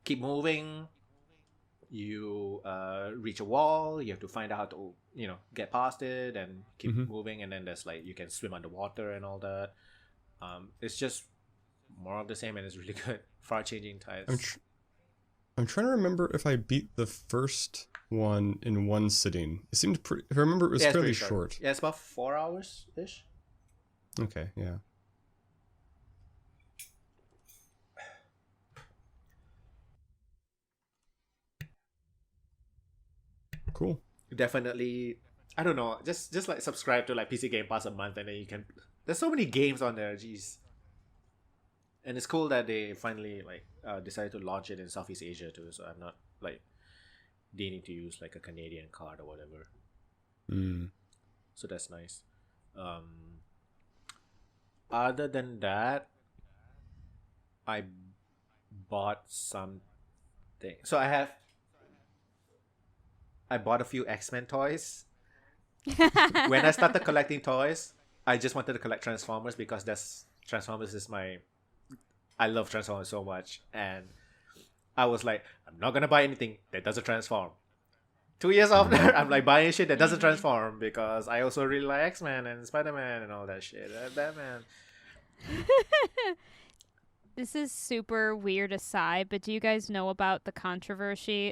keep moving, you reach a wall, you have to find out how to get past it and keep moving, and then there's like you can swim underwater and all that. It's just more of the same, and it's really good. Far Changing Tides. I'm trying to remember if I beat the first one in one sitting. It seemed pretty. If I remember, it was Yeah, it's fairly pretty short. Yeah, it's about 4 hours ish. Okay, yeah. Cool. Definitely, I don't know, just like subscribe to like PC Game Pass a month, and then you can, there's so many games on there, jeez. And it's cool that they finally like decided to launch it in Southeast Asia too, so I'm not like needing to use like a Canadian card or whatever. So that's nice. Other than that, I bought something. So I bought a few X-Men toys. When I started collecting toys, I just wanted to collect Transformers because Transformers is I love Transformers so much, and I was like, I'm not gonna buy anything that doesn't transform. 2 years after, I'm like buying shit that doesn't transform because I also really like X-Men and Spider-Man and all that shit. Batman. This is super weird aside, but do you guys know about the controversy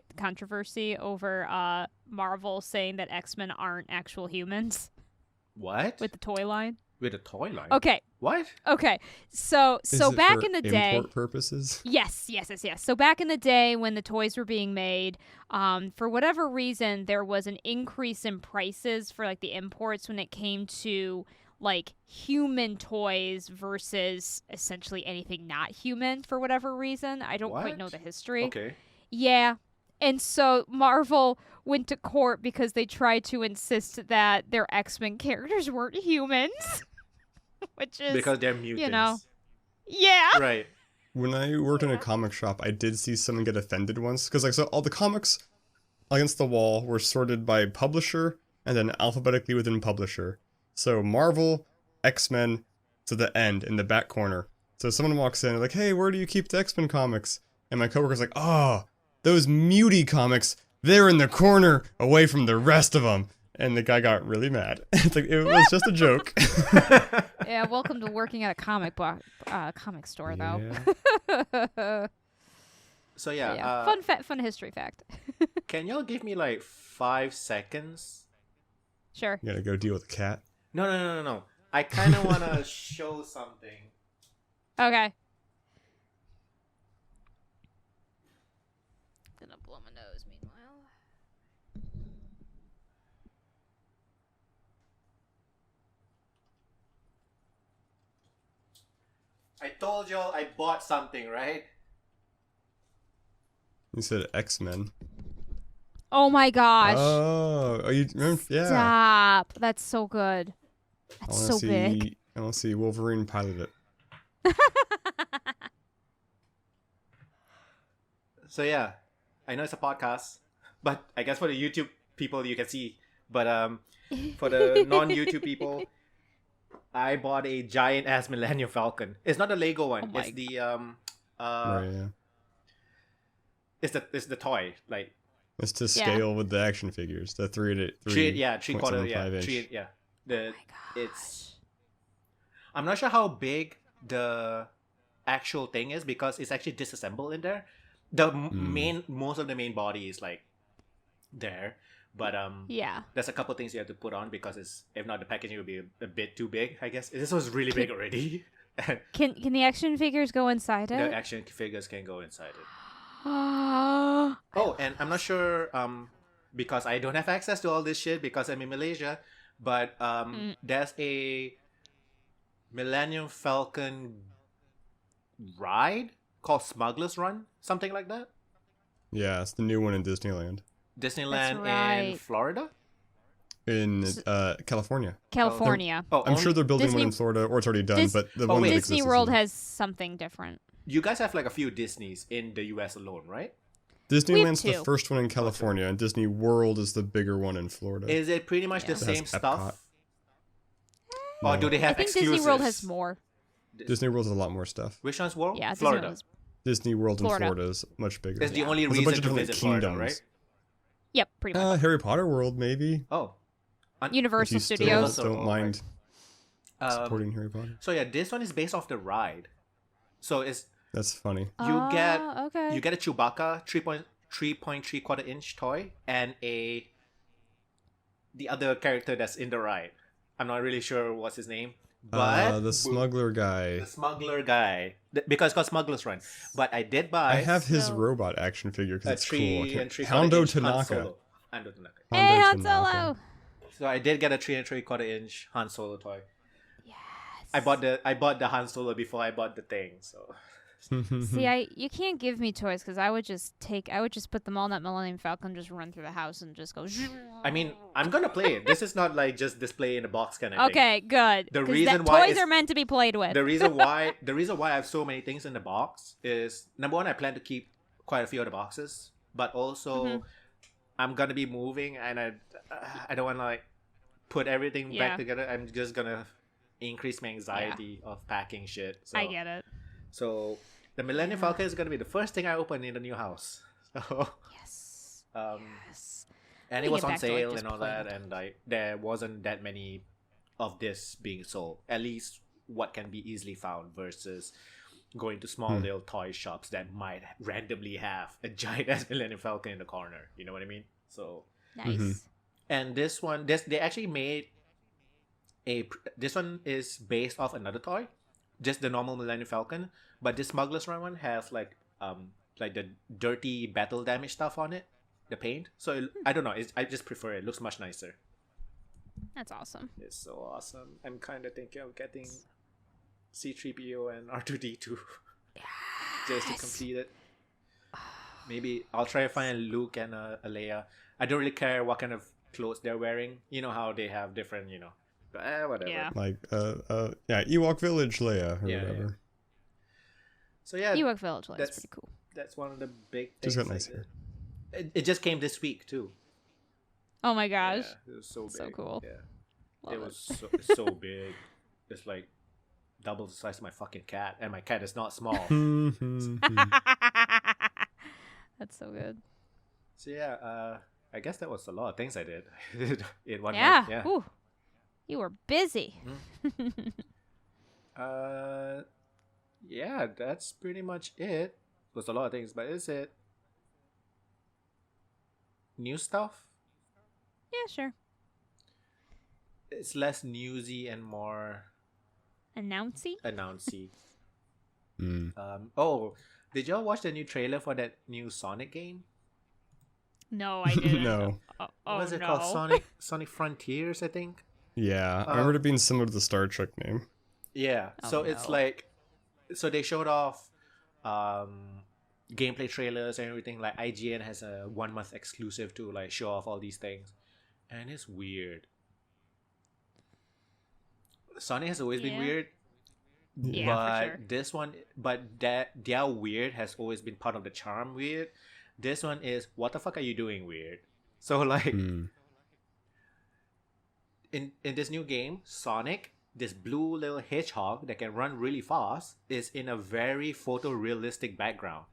over Marvel saying that X-Men aren't actual humans What? with the toy line? With a toy line? Okay. What? Okay. So Is it back for in the day. import purposes? Yes. So back in the day when the toys were being made, for whatever reason, there was an increase in prices for like the imports when it came to like human toys versus essentially anything not human for whatever reason. I don't quite know What? the history. Okay. Yeah. And so Marvel went to court because they tried to insist that their X-Men characters weren't humans. Which is, Because they're mutants. Yeah. Right. When I worked in a comic shop, I did see someone get offended once. Because, like, so all the comics against the wall were sorted by publisher and then alphabetically within publisher. So Marvel, X-Men, to the end in the back corner. So someone walks in, like, hey, where do you keep the X-Men comics? And my coworker's like, oh, those mutie comics, they're in the corner away from the rest of them. And the guy got really mad. It's like, it was just a joke. Yeah, welcome to working at a comic store, though. So yeah, Yeah. Fun history fact. can y'all give me like 5 seconds? Sure. You gotta go deal with a cat. No. I kind of want to show something. Okay. Gonna blow my nose meanwhile. I told y'all I bought something, right? You said X-Men. Oh my gosh. Oh, you remember? Yeah. Stop. That's so good. I That's wanna so see, big. I want to see Wolverine pilot it. So yeah, I know it's a podcast, but I guess for the YouTube people you can see. But for the non-YouTube people, I bought a giant ass Millennium Falcon. It's not the Lego one. Oh It's the Right, yeah. it's the toy, like It's to scale with the action figures. The 3 3/4 inch. Oh It's I'm not sure how big the actual thing is because it's actually disassembled in there. The most of the main body is like there, but Yeah. there's a couple things you have to put on because if not the packaging would be a bit too big. I guess this was really big already. Can the action figures go inside The it? action figures can go inside it. Oh, Oh, and I'm not sure because I don't have access to all this shit because I'm in Malaysia, but there's a Millennium Falcon ride called Smuggler's Run, something like that. Yeah, it's the new one in Disneyland. Disneyland right. in Florida. In California. California. Oh, I'm sure they're building Disney- one in Florida, or it's already done, Dis- but the Oh, one wait. that Disney exists World is- has something different. you guys have like a few Disneys in the U.S. alone, right? Disneyland's the two. first one in California, and Disney World is the bigger one in Florida. Is it pretty much Yeah. the It has same Epcot. stuff? Or No. do they I have think exclusives? Disney World has more. Disney World has a lot more stuff. Which one's World? Yeah, Disney Florida. World has... Disney World Florida. in Florida is much bigger. It's the only There's a reason bunch of to different visit Florida, kingdoms. right? Yep, pretty much. Harry Potter World, maybe. Oh. If Universal you still Studios. don't mind Um, supporting Harry Potter. so yeah, this one is based off the ride. So it's That's funny. you get okay. you get a Chewbacca 3.3/4 inch toy and the other character that's in the ride. I'm not really sure what's his name, but The smuggler guy. the smuggler guy, because it's called Smuggler's Run. But I did buy I have his So- robot action figure because a it's cool. I can't- 3 3/4 Hondo inch Han Tanaka. Solo. Hondo Tanaka. Hey, Hondo Han Tanaka. Solo. So I did get a 3 3/4 inch Han Solo toy. Yes. I bought the Han Solo before I bought the thing. So See, you can't give me toys because I would just put them all in that Millennium Falcon, just run through the house and just go. I mean, I'm gonna play it. This is not like just display in a box kind of thing. Okay, good. The 'Cause reason why toys is- are meant to be played with. The reason why I have so many things in the box is number one, I plan to keep quite a few of the boxes, but also I'm gonna be moving and I don't want to like put everything Yeah. back together. I'm just gonna increase my anxiety of packing shit. So, I get it. So the Millennium Falcon is gonna be the first thing I open in the new house. So Yes. and Yes. it Let me was get on back to, like, sale just and all playing that, and like there wasn't that many of this being sold. At least what can be easily found versus going to small little toy shops that might randomly have a giant ass Millennium Falcon in the corner. You know what I mean? So Nice. and this one, they actually made this one is based off another toy, just the normal Millennium Falcon, but this Smuggler's Run one has like the dirty battle damage stuff on it, the paint. So I don't know. I just prefer it. It looks much nicer. That's awesome. It's so awesome. I'm kind of thinking of getting C-3PO and R2-D2 just to complete it. Maybe I'll try to find Luke and a Leia. I don't really care what kind of clothes they're wearing. You know how they have different, but whatever. Yeah. Like, Ewok Village Leia or Yeah, whatever. yeah. So yeah, Ewok Village is pretty cool. That's one of the big things. Just got nice hair. It just came this week too. Oh my gosh. Yeah, it was so big. So cool. Yeah. Love It was so big. It's like double the size of my fucking cat, and my cat is not small. That's so good. So yeah, I guess that was a lot of things I did in one Yeah. month. Yeah. Ooh. You were busy. Yeah, that's pretty much it. It was a lot of things, but is it new stuff? Yeah, sure. It's less newsy and more Announcey? announcy. Mm. Did y'all watch the new trailer for that new Sonic game? No, I didn't. No. Oh, What was it no. called? Sonic Frontiers, I think. Yeah, I remember it being similar to the Star Trek name. Yeah. Oh, So it's no. like, so they showed off gameplay trailers and everything. Like IGN has a 1 month exclusive to like show off all these things, and it's weird. Sonic has always been Yeah. weird, Yeah, but for sure. this one, but that their weird has always been part of the charm. Weird. This one is, what the fuck are you doing? Weird. So like. Mm. In this new game, Sonic, this blue little hedgehog that can run really fast, is in a very photorealistic background.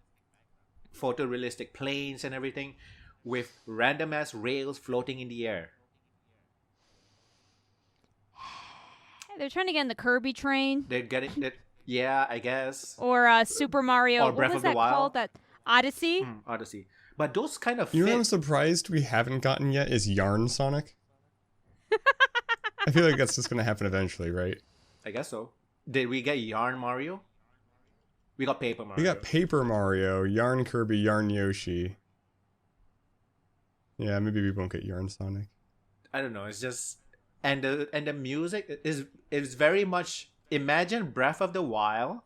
Photorealistic planes and everything, with random ass rails floating in the air. They're trying to get in the Kirby train They're getting that. Yeah, I guess. or Super Mario. Or What Breath was of the that Wild. called? That Odyssey? Odyssey. But those kind of You know what I'm fit. surprised we haven't gotten yet is Yarn Sonic. I feel like that's just going to happen eventually, right? I guess so. Did we get Yarn Mario? We got Paper Mario. We got Paper Mario, Yarn Kirby, Yarn Yoshi. Yeah, maybe we won't get Yarn Sonic. I don't know. It's just and the music is very much, imagine Breath of the Wild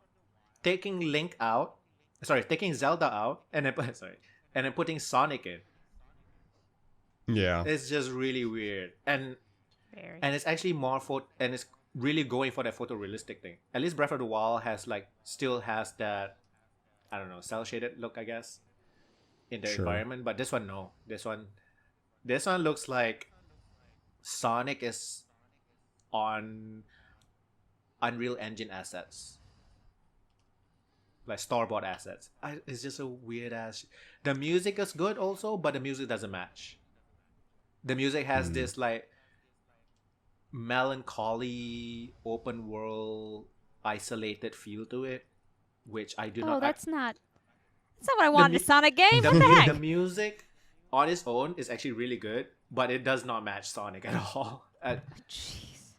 taking taking Zelda out and then putting Sonic in. Yeah. It's just really weird, and Very. it's actually more and it's really going for that photorealistic thing. At least Breath of the Wild still has that, I don't know, cell shaded look, I guess, in the Sure. environment. But this one, no. This one looks like Sonic is on Unreal Engine assets, like store-bought assets. It's just a weird ass. The music is good also, but the music doesn't match. The music has this like melancholy, open world, isolated feel to it, which I do Oh, not. that's not what I want in a mu- Sonic game. the, What the mu- heck? the music on its own is actually really good, but it does not match Sonic at all. Jeez.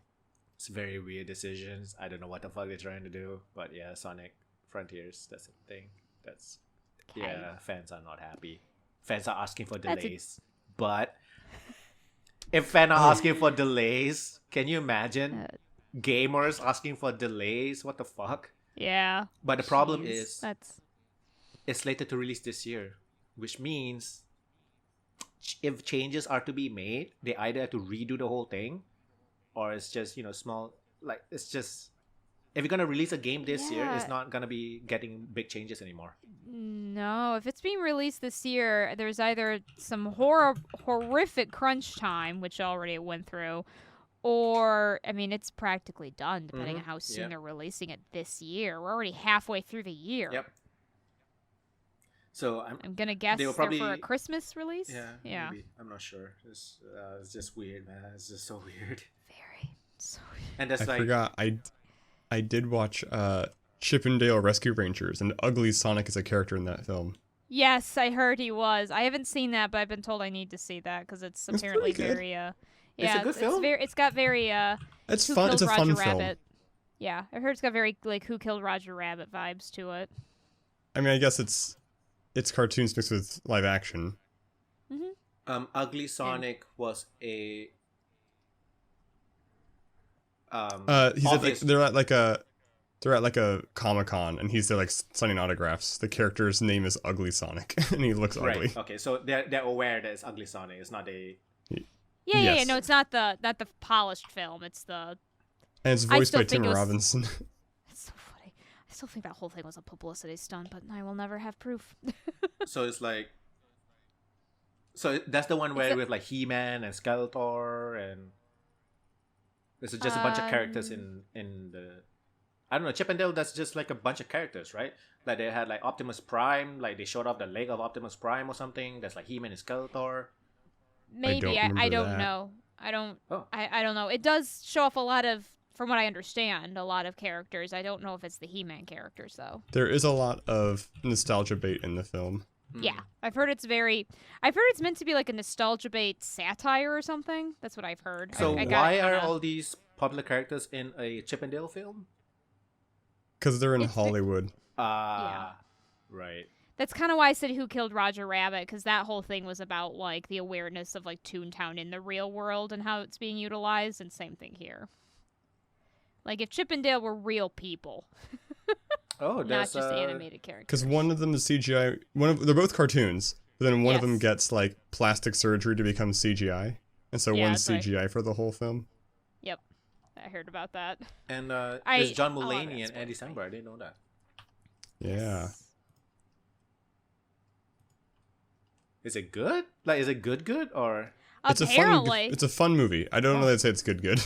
It's very weird decisions. I don't know what the fuck they're trying to do, but yeah, Sonic Frontiers, that's the thing. That's Okay. yeah, fans are not happy. Fans are asking for That's a- delays, but if fans are asking for delays, can you imagine gamers asking for delays? What the fuck? Yeah. But the problem Jeez. is, That's it's slated to release this year, which means if changes are to be made, they either have to redo the whole thing, or it's just small. Like it's just, if you're gonna release a game this year, it's Yeah. not gonna be getting big changes anymore. no. If it's being released this year, there's either some horrific crunch time, which already went through, or I mean, it's practically done, depending on how soon Yeah. they're releasing it this year. We're already halfway through the year. Yep. So I'm gonna guess They will they're for a probably- Christmas release. yeah, maybe. I'm not sure. It's just weird, man. It's just so weird. Very. So And that's I like, forgot. I did watch Chippendale Rescue Rangers, and Ugly Sonic is a character in that film. yes, I heard he was. I haven't seen that, but I've been told I need to see that because it's It's apparently pretty good. very It's a good film. It's got very It's Who fun. Killed It's a Roger fun Rabbit. film. Yeah, I heard it's got very like Who Killed Roger Rabbit vibes to it. I mean, I guess it's cartoons mixed with live action. Ugly Sonic was a They're at like a Comic-Con, and he's there like signing autographs. The character's name is Ugly Sonic, and he looks ugly. Right. Okay, so they're aware that it's Ugly Sonic. It's not a. Yeah. No, it's not the polished film. It's the. And it's voiced by Tim Robinson. It's so funny. I still think that whole thing was a publicity stunt, but I will never have proof. So it's like. So that's the one where with like He-Man and Skeletor and. This is just a bunch of characters in the. I don't know, Chip and Dale, that's just like a bunch of characters, right? Like they had like Optimus Prime, like they showed off the leg of Optimus Prime or something. That's like He-Man and Skeletor. Maybe. I don't know. I don't know. It does show off a lot of, from what I understand, a lot of characters. I don't know if it's the He-Man characters, though. There is a lot of nostalgia bait in the film. Yeah. I've heard it's meant to be like a nostalgia bait satire or something. That's what I've heard. So why are all these popular characters in a Chip and Dale film? Because they're in Hollywood. Right. That's kind of why I said Who Killed Roger Rabbit, because that whole thing was about like the awareness of like Toontown in the real world and how it's being utilized, and same thing here. Like if Chip and Dale were real people. Oh, not just animated characters. Because one of them is CGI. They're both cartoons, but then one of them gets like plastic surgery to become CGI, and so one's CGI for the whole film. Yep, I heard about that. And there's John Mulaney and Andy Samberg. I didn't know that. Yeah. Yes. Is it good? Like, is it good or? Apparently, it's a fun movie. I don't know that I'd say it's good.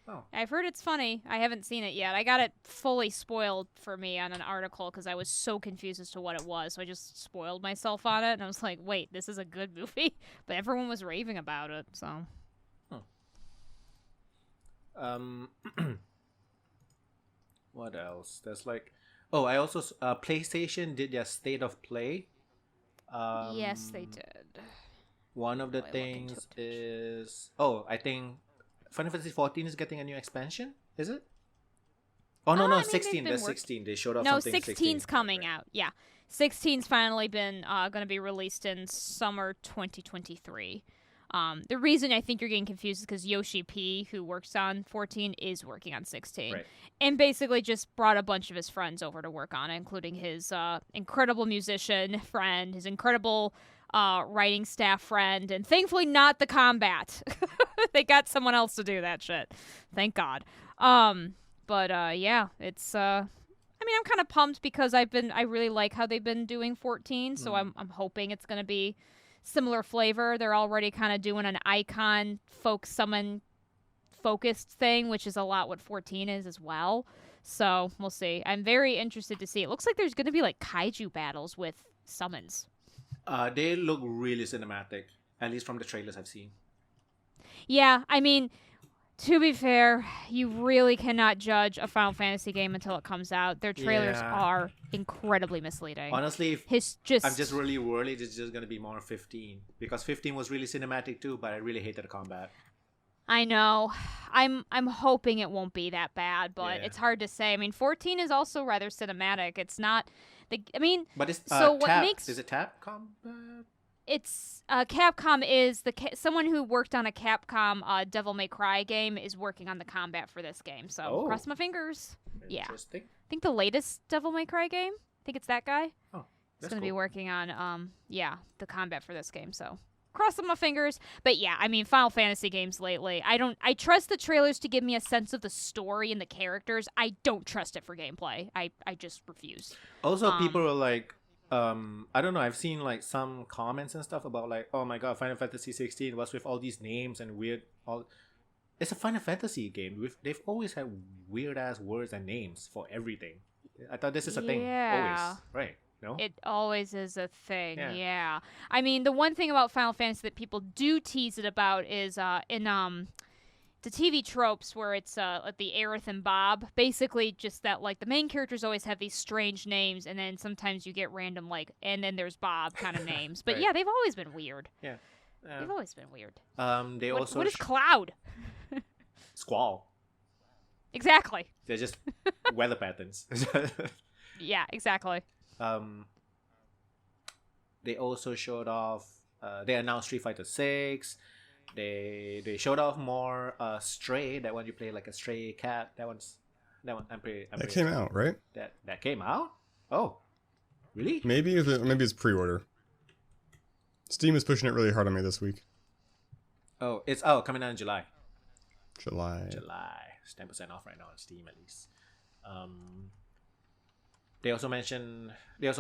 Oh. I've heard it's funny. I haven't seen it yet. I got it fully spoiled for me on an article because I was so confused as to what it was. So I just spoiled myself on it, and I was like, "Wait, this is a good movie?" But everyone was raving about it. So. What else? There's like, I also PlayStation did their State of Play. Yes, they did. One of the things is I think Final Fantasy 14 is getting a new expansion. Is it? Oh no, 16. There's 16. They showed off something. 16's coming out. Yeah, 16's finally been going to be released in summer 2023. The reason I think you're getting confused is because Yoshi P, who works on 14, is working on 16. Right. And basically just brought a bunch of his friends over to work on it, including his incredible musician friend, his incredible writing staff friend, and thankfully not the combat. They got someone else to do that shit. Thank God. Yeah, it's... I mean, I'm kind of pumped because I really like how they've been doing 14, so I'm hoping it's going to be similar flavor. They're already kind of doing an icon folk summon focused thing, which is a lot what 14 is as well. So we'll see. I'm very interested to see. It looks like there's going to be like kaiju battles with summons. They look really cinematic, at least from the trailers I've seen. Yeah, I mean, to be fair, you really cannot judge a Final Fantasy game until it comes out. Their trailers are incredibly misleading. Honestly, I'm just really worried it's just going to be more 15. Because 15 was really cinematic too, but I really hated the combat. I know. I'm hoping it won't be that bad, but it's hard to say. I mean, 14 is also rather cinematic. It's not... But it's is it tap combat? It's Capcom is someone who worked on a Capcom Devil May Cry game is working on the combat for this game. So cross my fingers. Interesting. Yeah, I think the latest Devil May Cry game. I think it's that guy. Oh, he's going to be working on the combat for this game. So crossing my fingers. But yeah, I mean, Final Fantasy games lately, I trust the trailers to give me a sense of the story and the characters. I don't trust it for gameplay. I just refuse. Also, people are like, I don't know, I've seen like some comments and stuff about like, oh my god, Final Fantasy 16 was with all these names and weird it's a Final Fantasy game. They've always had weird ass words and names for everything. I thought this is a thing always, right? No? It always is a thing, yeah. I mean, the one thing about Final Fantasy that people do tease it about is in the TV tropes where it's like the Aerith and Bob, basically just that like the main characters always have these strange names, and then sometimes you get random like, and then there's Bob kind of names. But right. Yeah, they've always been weird. Yeah. They've always been weird. They also What is Cloud? Squall. Exactly. They're just weather patterns. Yeah, exactly. They also showed off. They announced Street Fighter 6. They showed off more Stray. That one you play like a stray cat. That one. I'm pretty. That came out, right? That came out. Oh, really? Maybe it's pre-order. Steam is pushing it really hard on me this week. Oh, it's coming out in July. July. It's 10% off right now on Steam at least. They also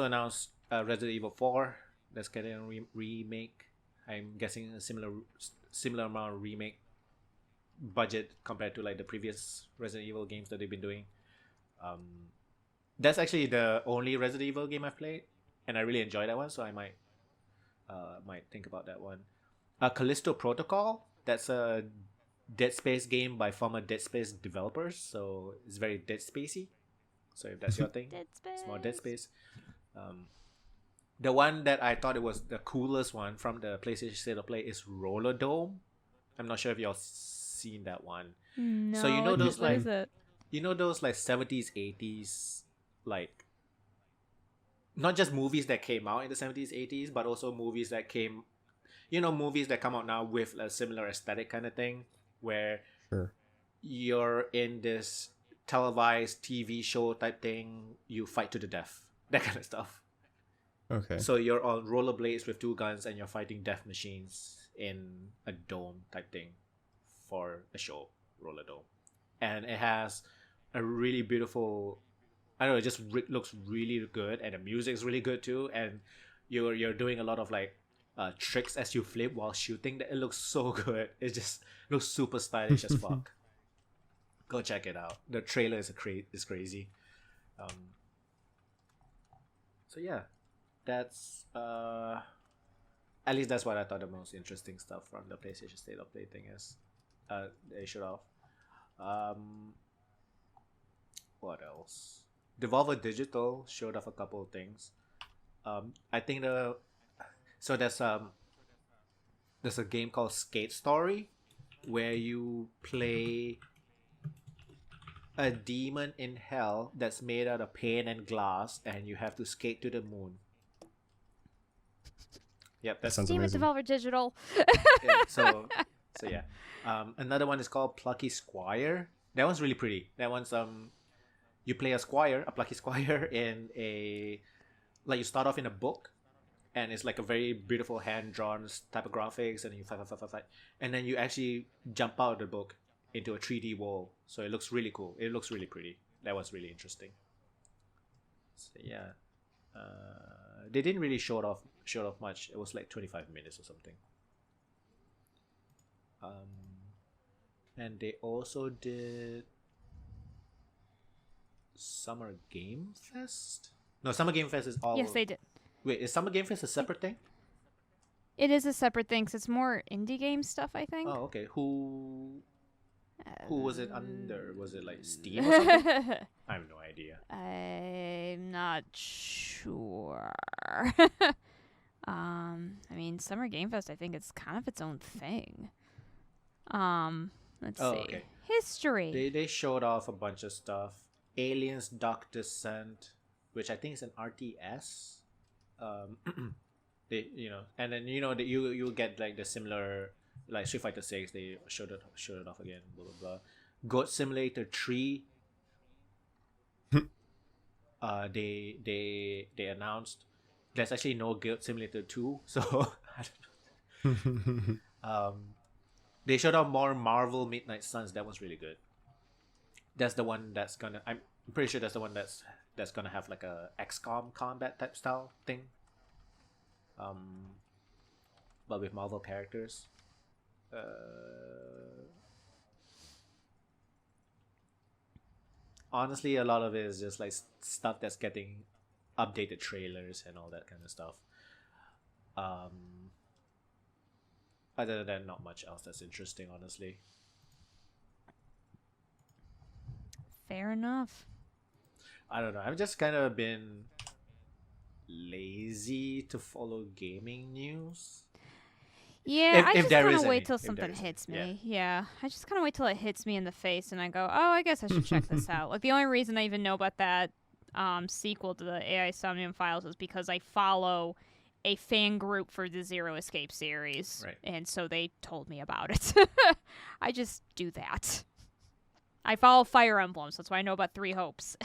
announced Resident Evil 4 that's getting a remake. I'm guessing a similar amount of remake budget compared to like the previous Resident Evil games that they've been doing. That's actually the only Resident Evil game I've played, and I really enjoy that one, so I might think about that one. Callisto Protocol, that's a Dead Space game by former Dead Space developers, so it's very Dead Spacey. So if that's your thing, it's more Dead Space. The one that I thought it was the coolest one from the PlayStation State of Play is Roller Dome. I'm not sure if y'all seen that one. No. So you know those what like is it? 70s, 80s, like not just movies that came out in the 70s, 80s, but also movies that movies that come out now with a similar aesthetic kind of thing, where you're in this televised TV show type thing, you fight to the death, that kind of stuff. Okay. So you're on rollerblades with 2 guns and you're fighting death machines in a dome type thing for the show, Roller Dome. And it has a really beautiful, I don't know, it just looks really good, and the music's really good too, and you're doing a lot of like tricks as you flip while shooting. It looks so good. It just looks super stylish as fuck. Go check it out. The trailer is crazy. So yeah, that's at least that's what I thought the most interesting stuff from the PlayStation State of Play thing is. They showed off. What else? Devolver Digital showed off a couple of things. I think there's a game called Skate Story where you play a demon in hell that's made out of paint and glass, and you have to skate to the moon. Yep, that's sounds Steam amazing. Devolver Digital. yeah, so yeah. Another one is called Plucky Squire. That one's really pretty. That one's you play a plucky squire in you start off in a book, and it's like a very beautiful hand-drawn type of graphics, and then you fight, and then you actually jump out of the book into a 3D wall. So it looks really cool. It looks really pretty. That was really interesting. So yeah, they didn't really show it off much. It was like 25 minutes or something. And they also did Summer Game Fest? No, Summer Game Fest is all... Yes, they did. Wait, is Summer Game Fest a separate thing? It is a separate thing, 'cause it's more indie game stuff, I think. Oh, okay. Who was it under? Was it like Steam or something? I have no idea. I'm not sure. I mean, Summer Game Fest, I think it's kind of its own thing. Let's see. Okay. History. They showed off a bunch of stuff. Aliens Dark Descent, which I think is an RTS. And then you get like the similar, like Street Fighter 6. They showed it off again. Blah blah blah. Goat Simulator 3. They announced there's actually no Goat Simulator 2, so I don't know. They showed off more Marvel Midnight Suns. That was really good. That's the one that's gonna. I'm pretty sure that's the one that's gonna have like a XCOM combat type style thing. But with Marvel characters. Honestly, a lot of it is just like stuff that's getting updated trailers and all that kind of stuff. Other than that, not much else that's interesting, honestly. Fair enough. I don't know. I've just kind of been lazy to follow gaming news. Yeah, I if just there kind is of any, wait till if there something is hits any, me. Yeah. I just kind of wait till it hits me in the face and I go, oh, I guess I should check this out. Like, the only reason I even know about that sequel to the AI Somnium Files is because I follow a fan group for the Zero Escape series. Right. And so they told me about it. I just do that. I follow Fire Emblem, so that's why I know about Three Hopes.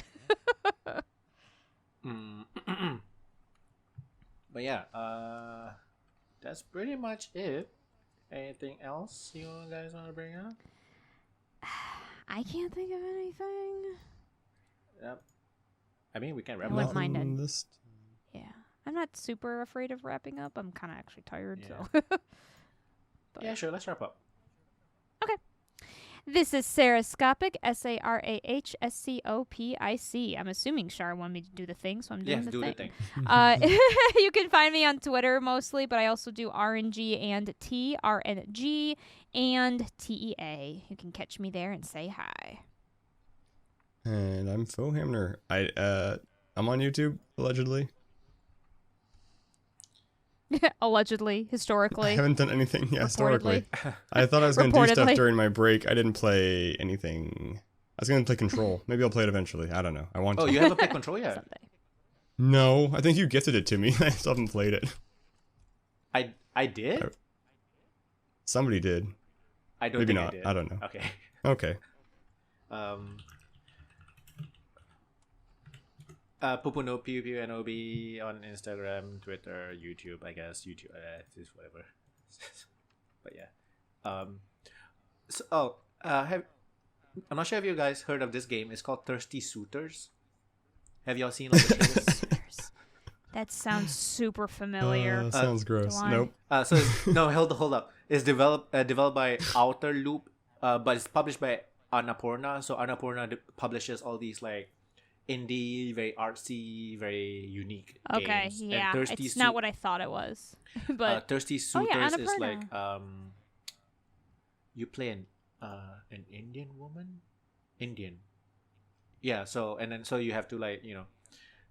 But yeah, that's pretty much it. Anything else you guys want to bring up? I can't think of anything. Yep. I mean, we can wrap I wouldn't up. mind it. This... Yeah. I'm not super afraid of wrapping up. I'm kind of actually tired, Yeah. so. But- Yeah, sure. Let's wrap up. This is Sarahscopic, Sarahscopic. I'm assuming Shar wanted me to do the thing, so I'm doing Yes, the do thing. the thing. You can find me on Twitter mostly, but I also do RNG and TRNG and TEA. You can catch me there and say hi. And I'm Foehamner. I'm on YouTube, allegedly. Allegedly, I historically. haven't done anything. Yeah, historically. Reportedly. I thought I was going to do stuff Reportedly. during my break. I didn't play anything. I was going to play Control. Maybe I'll play it eventually. I don't know. I want Oh, to. you haven't played Control yet? Someday. No, I think you gifted it to me. I still haven't played it. I did? Somebody did. I don't Maybe think not. I did. I don't know. Okay. Okay. Pupunoob, Pupunoob on Instagram, Twitter, YouTube, I guess. YouTube, just whatever. But yeah. I'm not sure if you guys heard of this game. It's called Thirsty Suitors. Have y'all seen like the trailers? That sounds super familiar. Sounds gross. do I? Nope. No, hold up. It's developed by Outer Loop, but it's published by Annapurna. So Annapurna publishes all these like indie, very artsy, very unique Okay, games. And yeah. It's not what I thought it was. But Thirsty Oh, yeah, Suitors is like Annapurna. you play an Indian woman? Indian. Yeah, so you have to like,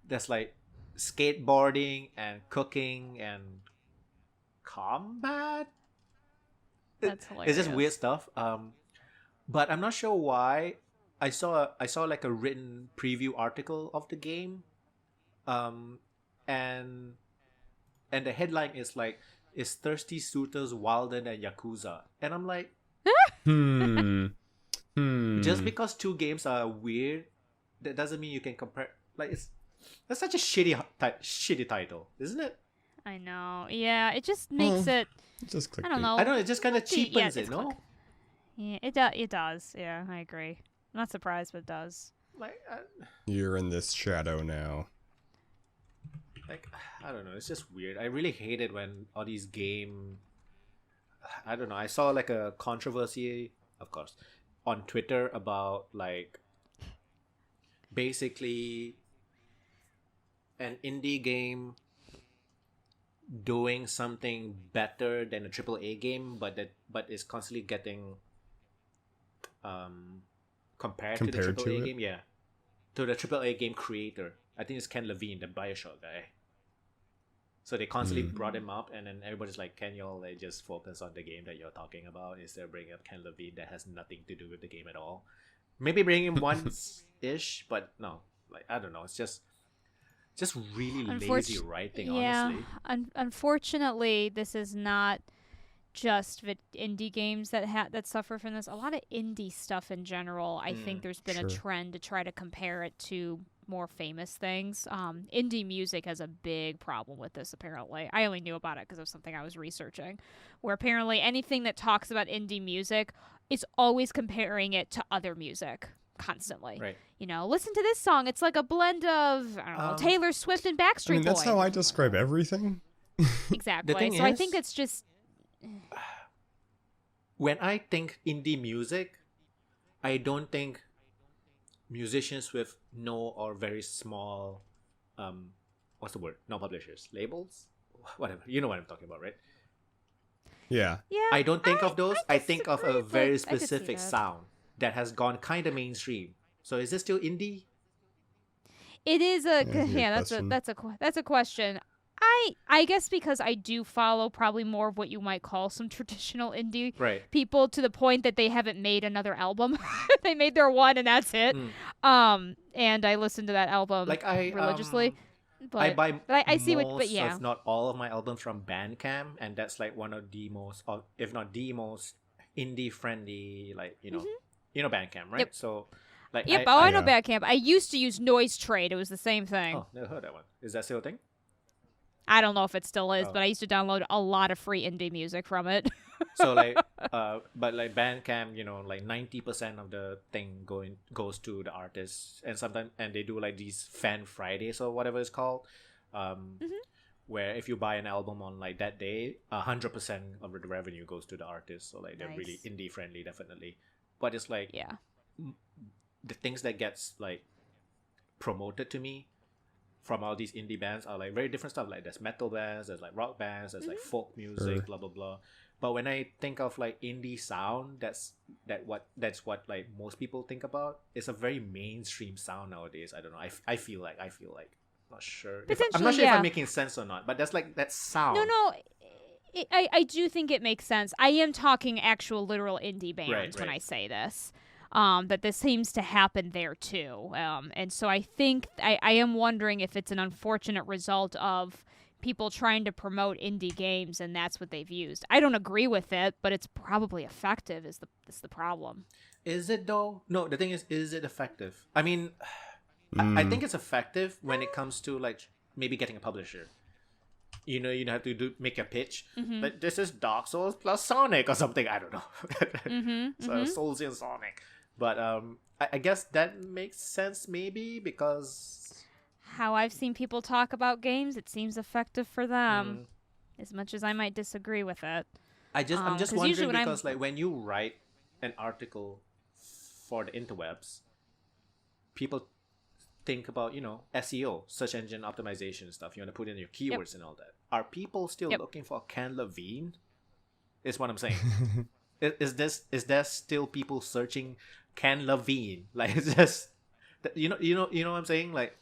there's like skateboarding and cooking and combat. that's It's just hilarious. weird stuff. But I'm not sure why. I saw like a written preview article of the game, and the headline is like, "Is Thirsty Suitors wilder than Yakuza?" And I'm like, just because two games are weird, that doesn't mean you can compare. Like that's such a shitty title, isn't it? I know. Yeah, it just makes it. Just click. I don't know. I don't know. It just kind of Let's see. cheapens Yeah, it, it's no? click. Yeah, it does. Yeah, I agree. I'm not surprised, but it does. Like, You're in this shadow now. I don't know. It's just weird. I really hate it when all these I don't know. I saw like a controversy, of course, on Twitter about like basically an indie game doing something better than a AAA game, but is constantly getting compared to the Compared to AAA it? game. Yeah, to the AAA game creator. I think it's Ken Levine, the BioShock guy. So they constantly brought him up, and then everybody's like, "Can y'all like just focus on the game that you're talking about instead of bringing up Ken Levine that has nothing to do with the game at all? Maybe bring him once ish, but no, like I don't know. It's just really lazy writing, honestly. Unfortunately, this is not just indie games that suffer from this. A lot of indie stuff in general, I think there's been a Sure. trend to try to compare it to more famous things. Indie music has a big problem with this, apparently. I only knew about it because of something I was researching, where apparently anything that talks about indie music is always comparing it to other music constantly. Right. Listen to this song. It's like a blend of, I don't know, Taylor Swift and Backstreet I mean, that's Boys. how I describe everything. Exactly. thing So I is- think it's just When I think indie music, I don't think musicians with no or very small, what's the word? No publishers, labels, whatever. You know what I'm talking about, right? Yeah. yeah. I don't think of those. I think of a disagree, very but I could see specific that. sound that has gone kind of mainstream. So is this still indie? It is a Yeah, yeah. that's a good That's a question. I guess because I do follow probably more of what you might call some traditional indie Right. people, to the point that they haven't made another album. They made their one and that's it. And I listened to that album Like I religiously. But I buy I see most, what, but yeah. if not all of my albums from Bandcamp, and that's like one of the most, or if not the most indie friendly, like you know Bandcamp, right? Yep. So like Yep, I know Bandcamp. I used to use Noise Trade. It was the same thing. Oh, never heard that one. Is that still a thing? I don't know if it still is, Oh. but I used to download a lot of free indie music from it. So like but like Bandcamp, like 90% of the thing goes to the artists, and sometimes they do like these fan Fridays or whatever it's called, where if you buy an album on like that day, 100% of the revenue goes to the artist. So like they're really Nice. indie friendly, definitely. But it's like Yeah. the things that gets like promoted to me from all these indie bands are like very different stuff. Like there's metal bands, there's like rock bands, there's like folk music, Sure. blah blah blah. But when I think of like indie sound, that's what like most people think about. It's a very mainstream sound nowadays. I don't know. I feel like not sure. I'm not sure if I'm making sense or not. But that's like that sound. No. I do think it makes sense. I am talking actual literal indie bands when right. I say this. That this seems to happen there too. And so I think I am wondering if it's an unfortunate result of people trying to promote indie games, and that's what they've used. I don't agree with it, but it's probably effective is the problem. Is it though? No, the thing is it effective? I mean, I think it's effective when it comes to like maybe getting a publisher. You have to make a pitch. But this is Dark Souls plus Sonic or something. I don't know. So Souls and Sonic. But I guess that makes sense maybe because How I've seen people talk about games, it seems effective for them. As much as I might disagree with it. I'm just 'cause wondering usually when because like when you write an article for the interwebs, people think about SEO, search engine optimization stuff. You want to put in your keywords and all that. Are people still looking for Ken Levine? Is what I'm saying. Is there still people searching Ken Levine? Like it's just you know what I'm saying? Like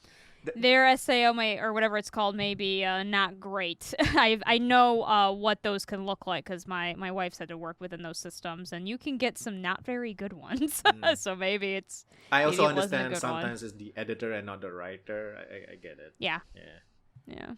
their SEO may, or whatever it's called, may be not great. I know what those can look like because my wife's had to work within those systems, and you can get some not very good ones. So maybe it's. I also maybe it wasn't a understand good sometimes it's the editor and not the writer. I get it. Yeah. Yeah.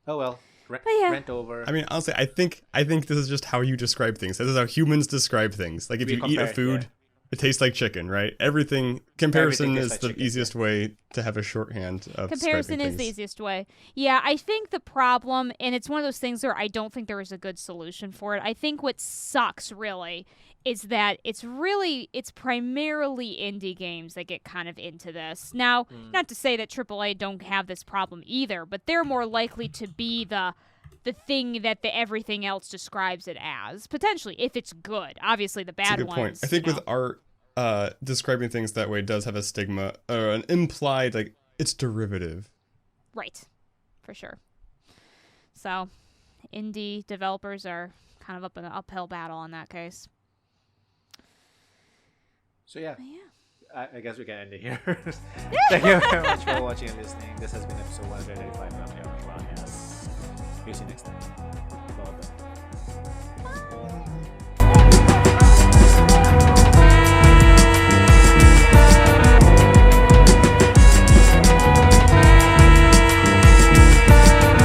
Oh well. yeah. Rent over. I mean, honestly, I think this is just how you describe things. This is how humans describe things. Like if We you eat a compare, food, yeah. it tastes like chicken, right? Comparison tastes is like the chicken, easiest way to have a shorthand of Comparison describing is the things. easiest way. Yeah, I think the problem, and it's one of those things where I don't think there is a good solution for it. I think what sucks really is that it's primarily indie games that get kind of into this. Now, not to say that AAA don't have this problem either, but they're more likely to be the thing that everything else describes it as, potentially, if it's good. Obviously, the bad That's a good ones. point. I think with art, describing things that way does have a stigma, or an implied, like, it's derivative. Right, for sure. So, indie developers are kind of up in an uphill battle in that case. So yeah. But yeah. I guess we can end it here. Thank you very much for watching and listening. This has been episode 135 of Your Podcast. See you next time. Bye-bye.